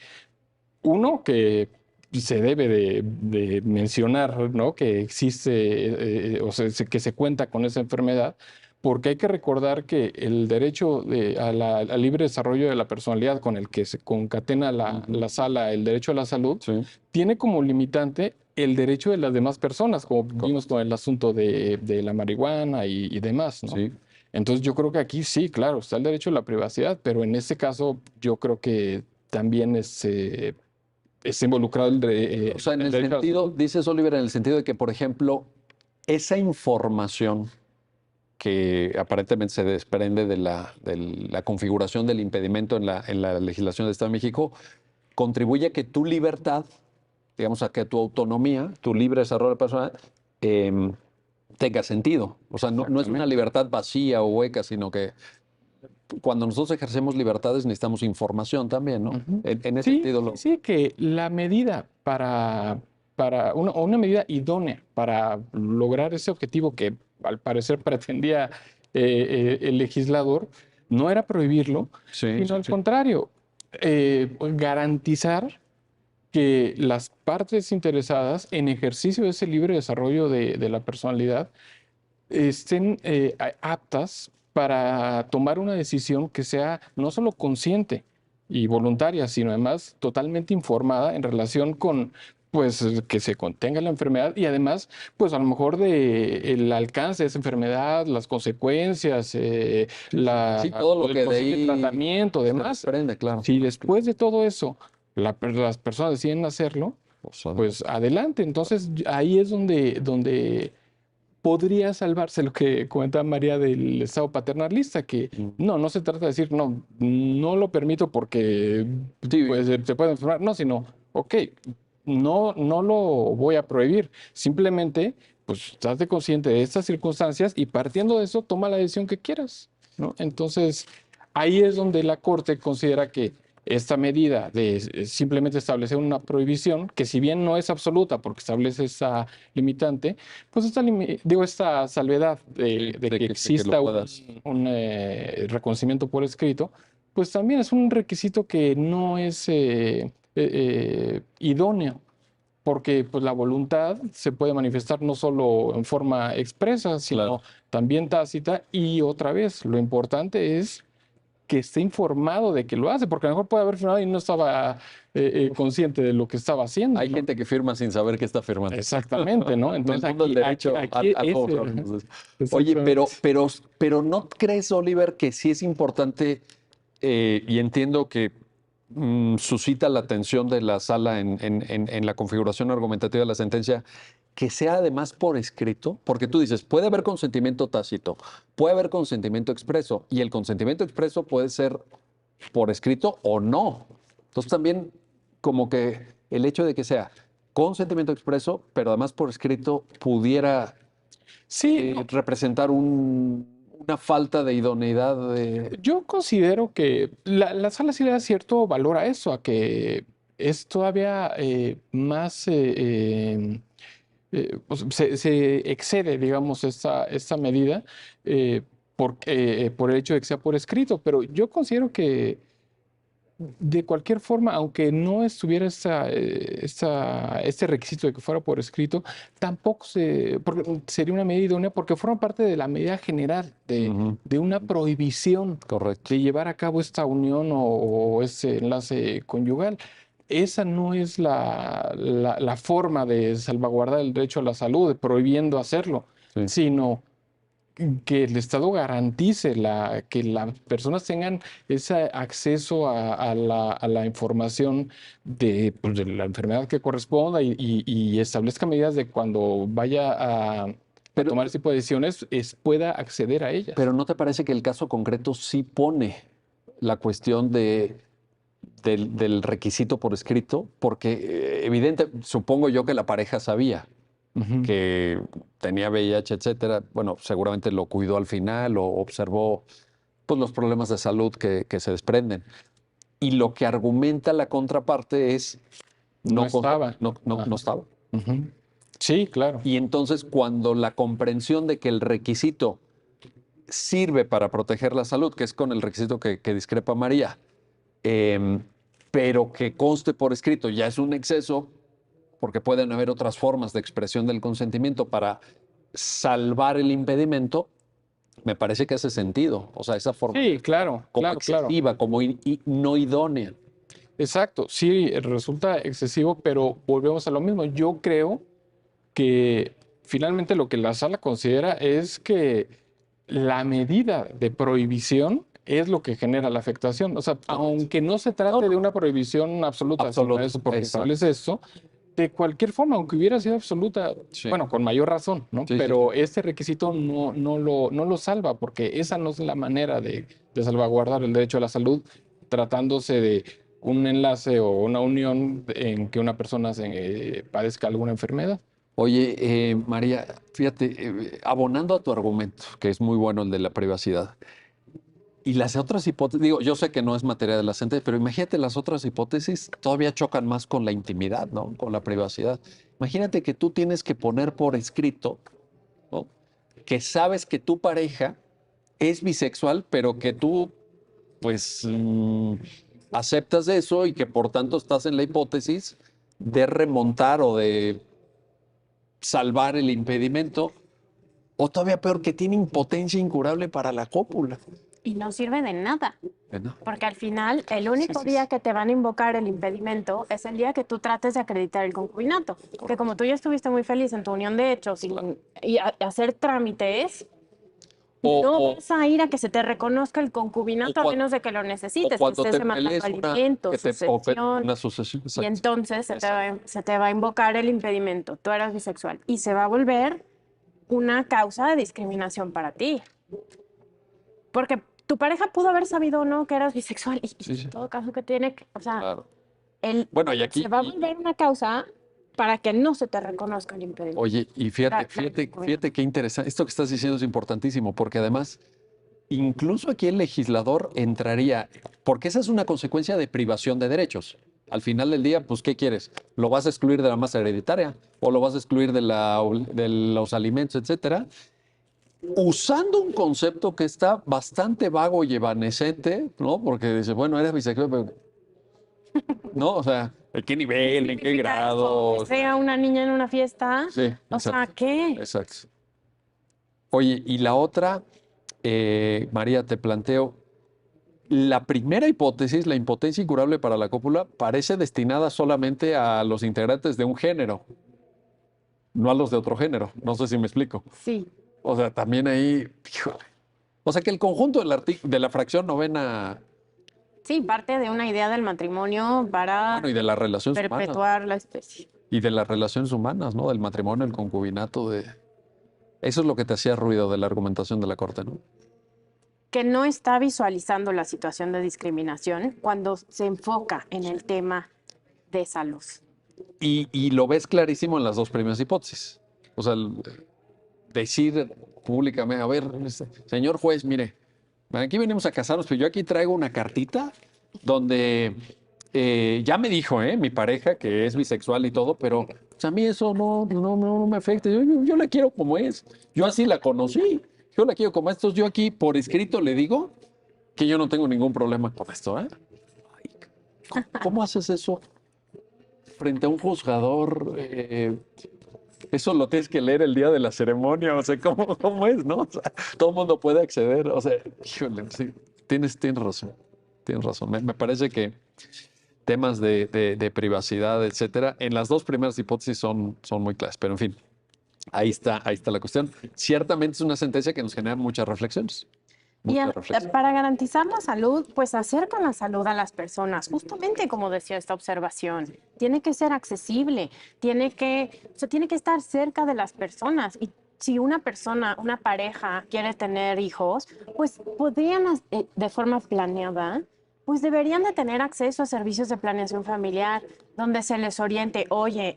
B: uno, que se debe de mencionar, ¿no? Que existe, o sea, que se cuenta con esa enfermedad, porque hay que recordar que el derecho al libre desarrollo de la personalidad con el que se concatena la sala, el derecho a la salud,
A: Sí.
B: tiene como limitante el derecho de las demás personas, como vimos con el asunto de la marihuana y demás, ¿no?
A: Sí.
B: Entonces yo creo que aquí sí, claro, está el derecho a la privacidad, pero en este caso yo creo que también es involucrado
A: O sea, en
B: el
A: el
B: derecho a la
A: sentido,
B: salud.
A: dices Oliver, en el sentido de que, por ejemplo, esa información que aparentemente se desprende de la configuración del impedimento en la legislación del Estado de México, contribuye a que tu libertad, digamos, a que tu autonomía, tu libre desarrollo personal, em, tenga sentido. O sea, no es una
B: Exactamente.
A: libertad vacía o hueca, sino que cuando nosotros ejercemos libertades necesitamos información también, ¿no?
B: Ujú.
A: En ese
B: Sí,
A: sentido,
B: sí, sí, que la medida para una medida idónea para lograr ese objetivo que al parecer pretendía el legislador, no era prohibirlo,
A: sí,
B: sino
A: sí,
B: al
A: sí.
B: contrario, garantizar que las partes interesadas en ejercicio de ese libre desarrollo de la personalidad estén aptas para tomar una decisión que sea no solo consciente y voluntaria, sino además totalmente informada en relación con, pues, que se contenga la enfermedad y además, pues, a lo mejor de el alcance de esa enfermedad, las consecuencias,
A: Sí, todo lo
B: el
A: que de
B: posible
A: ahí
B: tratamiento,
A: se
B: demás.
A: desprende, claro.
B: Si después de todo eso las personas deciden hacerlo,
A: O sea,
B: pues adelante. Entonces ahí es donde podría salvarse lo que comentaba María del Estado paternalista, que no se trata de decir, no lo permito porque
A: sí,
B: pues, se puede enfermar, no, sino, ok, no lo voy a prohibir, simplemente, pues, estate consciente de estas circunstancias y partiendo de eso, toma la decisión que quieras, ¿no? Entonces, ahí es donde la Corte considera que esta medida de simplemente establecer una prohibición, que si bien no es absoluta porque establece esa limitante, pues esta salvedad de que
A: de que lo
B: exista
A: puedas.
B: un reconocimiento por escrito, pues también es un requisito que no es idóneo. porque pues, la voluntad se puede manifestar no solo en forma expresa, sino
A: Claro.
B: también tácita. Y otra vez, lo importante es que esté informado de que lo hace, porque a lo mejor puede haber firmado y no estaba consciente de lo que estaba haciendo,
A: Hay
B: ¿no?
A: gente que firma sin saber que está firmando.
B: Exactamente, ¿no?
A: En el
B: Entonces
A: mundo del derecho, algo
B: ese,
A: sabemos de eso. Oye,
B: exactamente.
A: pero ¿no crees, Oliver, que sí es importante, y entiendo que suscita la atención de la sala en la configuración argumentativa de la sentencia, que sea además por escrito? Porque tú dices, puede haber consentimiento tácito, puede haber consentimiento expreso, y el consentimiento expreso puede ser por escrito o no. Entonces también como que el hecho de que sea consentimiento expreso, pero además por escrito, pudiera
B: Sí, no,
A: representar una falta de idoneidad de...
B: yo considero que la sala sí le da cierto valor a eso, a que es todavía más, pues, se excede, digamos, esta medida por el hecho de que sea por escrito, pero yo considero que de cualquier forma, aunque no estuviera este requisito de que fuera por escrito, tampoco porque sería una medida idónea porque forma parte de la medida general
A: Ujú,
B: de una prohibición
A: correcto.
B: de llevar a cabo esta unión o ese enlace conyugal. Esa no es la forma de salvaguardar el derecho a la salud, prohibiendo hacerlo,
A: Sí.
B: sino que el Estado garantice que las personas tengan ese acceso a la información pues, de la enfermedad que corresponda y establezca medidas de cuando vaya a
A: Pero,
B: tomar ese tipo de decisiones, pueda acceder a ellas.
A: pero ¿no te parece que el caso concreto sí pone la cuestión del requisito por escrito? Porque evidente, supongo yo que la pareja sabía
B: Ujú.
A: que tenía VIH, etcétera. Bueno, seguramente lo cuidó al final o observó pues, los problemas de salud que se desprenden. Y lo que argumenta la contraparte es
B: No
A: no,
B: estaba.
A: no
B: Ajá.
A: estaba.
B: Ujú. Sí, claro.
A: Y entonces cuando la comprensión de que el requisito sirve para proteger la salud, que es con el requisito que discrepa María, eh, pero que conste por escrito, ya es un exceso, porque pueden haber otras formas de expresión del consentimiento para salvar el impedimento, me parece que hace sentido. O sea, esa forma
B: Sí, claro,
A: como
B: claro, claro.
A: excesiva, como no idónea.
B: Exacto. Sí, resulta excesivo, pero volvemos a lo mismo. Yo creo que finalmente lo que la sala considera es que la medida de prohibición es lo que genera la afectación. O sea,
A: Correcto.
B: aunque no se
A: No,
B: trate de
A: no,
B: una prohibición absoluta, sino
A: absoluto,
B: eso porque
A: exacto.
B: establece esto, de cualquier forma, aunque hubiera sido absoluta,
A: Sí,
B: bueno, con mayor razón, ¿no?
A: sí, sí, sí.
B: Pero este requisito no lo salva, porque esa no es la manera de salvaguardar el derecho a la salud, tratándose de un enlace o una unión en que una persona padezca alguna enfermedad.
A: Oye, María, fíjate, abonando a tu argumento, que es muy bueno el de la privacidad, y las otras hipótesis, digo, yo sé que no es materia de la sentencia, pero imagínate las otras hipótesis todavía chocan más con la intimidad, ¿no? Con la privacidad. Imagínate que tú tienes que poner por escrito, ¿no? Que sabes que tu pareja es bisexual, pero que tú, pues, aceptas eso y que por tanto estás en la hipótesis de remontar o de salvar el impedimento, o todavía peor, que tiene impotencia incurable para la cópula.
C: Y no sirve de nada,
A: ¿No?
C: porque al final el
B: Sí,
C: único
B: sí,
C: día
B: sí.
C: que te van a invocar el impedimento es el día que tú trates de acreditar el concubinato. Que como tú ya estuviste muy feliz en tu unión de hechos y hacer trámites,
A: O,
C: no
A: o,
C: vas a ir a que se te reconozca el
A: o,
C: concubinato a
A: cuan-
C: menos de que lo
A: o
C: necesites, que
A: cuando
C: estés
A: te
C: demandando
A: pelees
C: alimentos, sucesión,
A: una sucesión,
C: y
A: exacto.
C: entonces
B: Exacto.
C: se te va a invocar el impedimento. Tú eras bisexual y se va a volver una causa de discriminación para ti. Porque tu pareja pudo haber sabido o no que eras bisexual y
A: Sí, sí,
C: en todo caso que tiene que, o sea,
A: claro.
C: él
A: Bueno, y
C: se
A: aquí,
C: va a volver una causa para que no se te reconozca el impedimento.
A: oye, y fíjate qué interesante. Esto que estás diciendo es importantísimo, porque además, incluso aquí el legislador entraría, porque esa es una consecuencia de privación de derechos. Al final del día, pues, ¿qué quieres? ¿Lo vas a excluir de la masa hereditaria? ¿O lo vas a excluir de los alimentos, etcétera? Usando un concepto que está bastante vago y evanescente, ¿no? Porque dice, bueno, eres bisexual, pero ¿no? O sea, ¿en qué nivel, en qué
C: significa
A: grado?
C: eso? ¿Que sea una niña en una fiesta?
A: Sí,
C: O sea,
A: exacto,
C: ¿qué?
A: exacto. Oye, y la otra, María, te planteo, la primera hipótesis, la impotencia incurable para la cópula, parece destinada solamente a los integrantes de un género, no a los de otro género. No sé si me explico.
C: Sí.
A: O sea, también ahí, híjole. O sea que el conjunto de la fracción novena,
C: Sí, parte de una idea del matrimonio para
A: bueno, y de las relaciones humanas,
C: perpetuar la especie.
A: y de las relaciones humanas, ¿no? Del matrimonio, el concubinato, de... Eso es lo que te hacía ruido de la argumentación de la Corte, ¿no?
C: Que no está visualizando la situación de discriminación cuando se enfoca en el tema de salud.
A: Y lo ves clarísimo en las dos primeras hipótesis. O sea, decir públicamente, a ver, señor juez, mire, aquí venimos a casarnos, pero yo aquí traigo una cartita donde ya me dijo, mi pareja, que es bisexual y todo, pero pues, a mí eso no me afecta. Yo la quiero como es. Yo así la conocí. Yo la quiero como es. Entonces yo aquí por escrito le digo que yo no tengo ningún problema con esto, ¿eh? Ay, ¿cómo haces eso frente a un juzgador? Eso lo tienes que leer el día de la ceremonia, o sea, ¿cómo es, no? O sea, todo el mundo puede acceder, o sea, híjole, sí, tienes razón, tienes razón. Me parece que temas de privacidad, etcétera, en las dos primeras hipótesis son muy claras, pero en fin, ahí está la cuestión. Ciertamente es una sentencia que nos genera muchas reflexiones,
C: Y
A: muchas reflexiones.
C: para garantizar la salud, pues acerca la salud a las personas, justamente como decía esta observación, tiene que ser accesible, tiene que estar cerca de las personas. Y si una persona, una pareja quiere tener hijos, pues podrían, de forma planeada, pues deberían de tener acceso a servicios de planeación familiar, donde se les oriente, oye,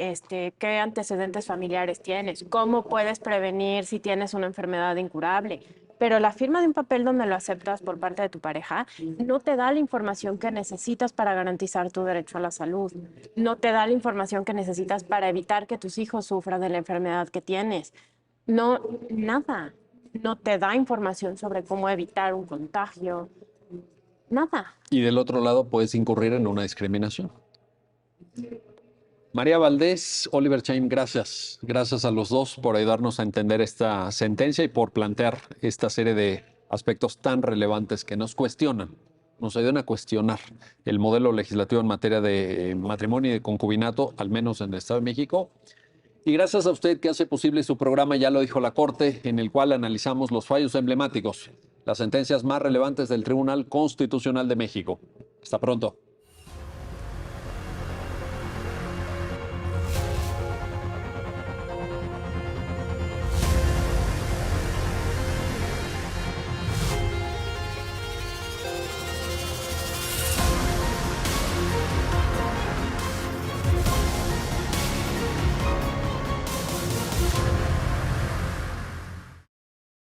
C: ¿qué antecedentes familiares tienes? ¿Cómo puedes prevenir si tienes una enfermedad incurable? Pero la firma de un papel donde lo aceptas por parte de tu pareja no te da la información que necesitas para garantizar tu derecho a la salud. No te da la información que necesitas para evitar que tus hijos sufran de la enfermedad que tienes. No, nada. No te da información sobre cómo evitar un contagio. Nada.
A: Y del otro lado puedes incurrir en una discriminación. María Valdés, Oliver Chaim, gracias. Gracias a los dos por ayudarnos a entender esta sentencia y por plantear esta serie de aspectos tan relevantes que nos cuestionan, nos ayudan a cuestionar el modelo legislativo en materia de matrimonio y de concubinato, al menos en el Estado de México. Y gracias a usted que hace posible su programa, ya lo dijo la Corte, en el cual analizamos los fallos emblemáticos, las sentencias más relevantes del Tribunal Constitucional de México. Hasta pronto.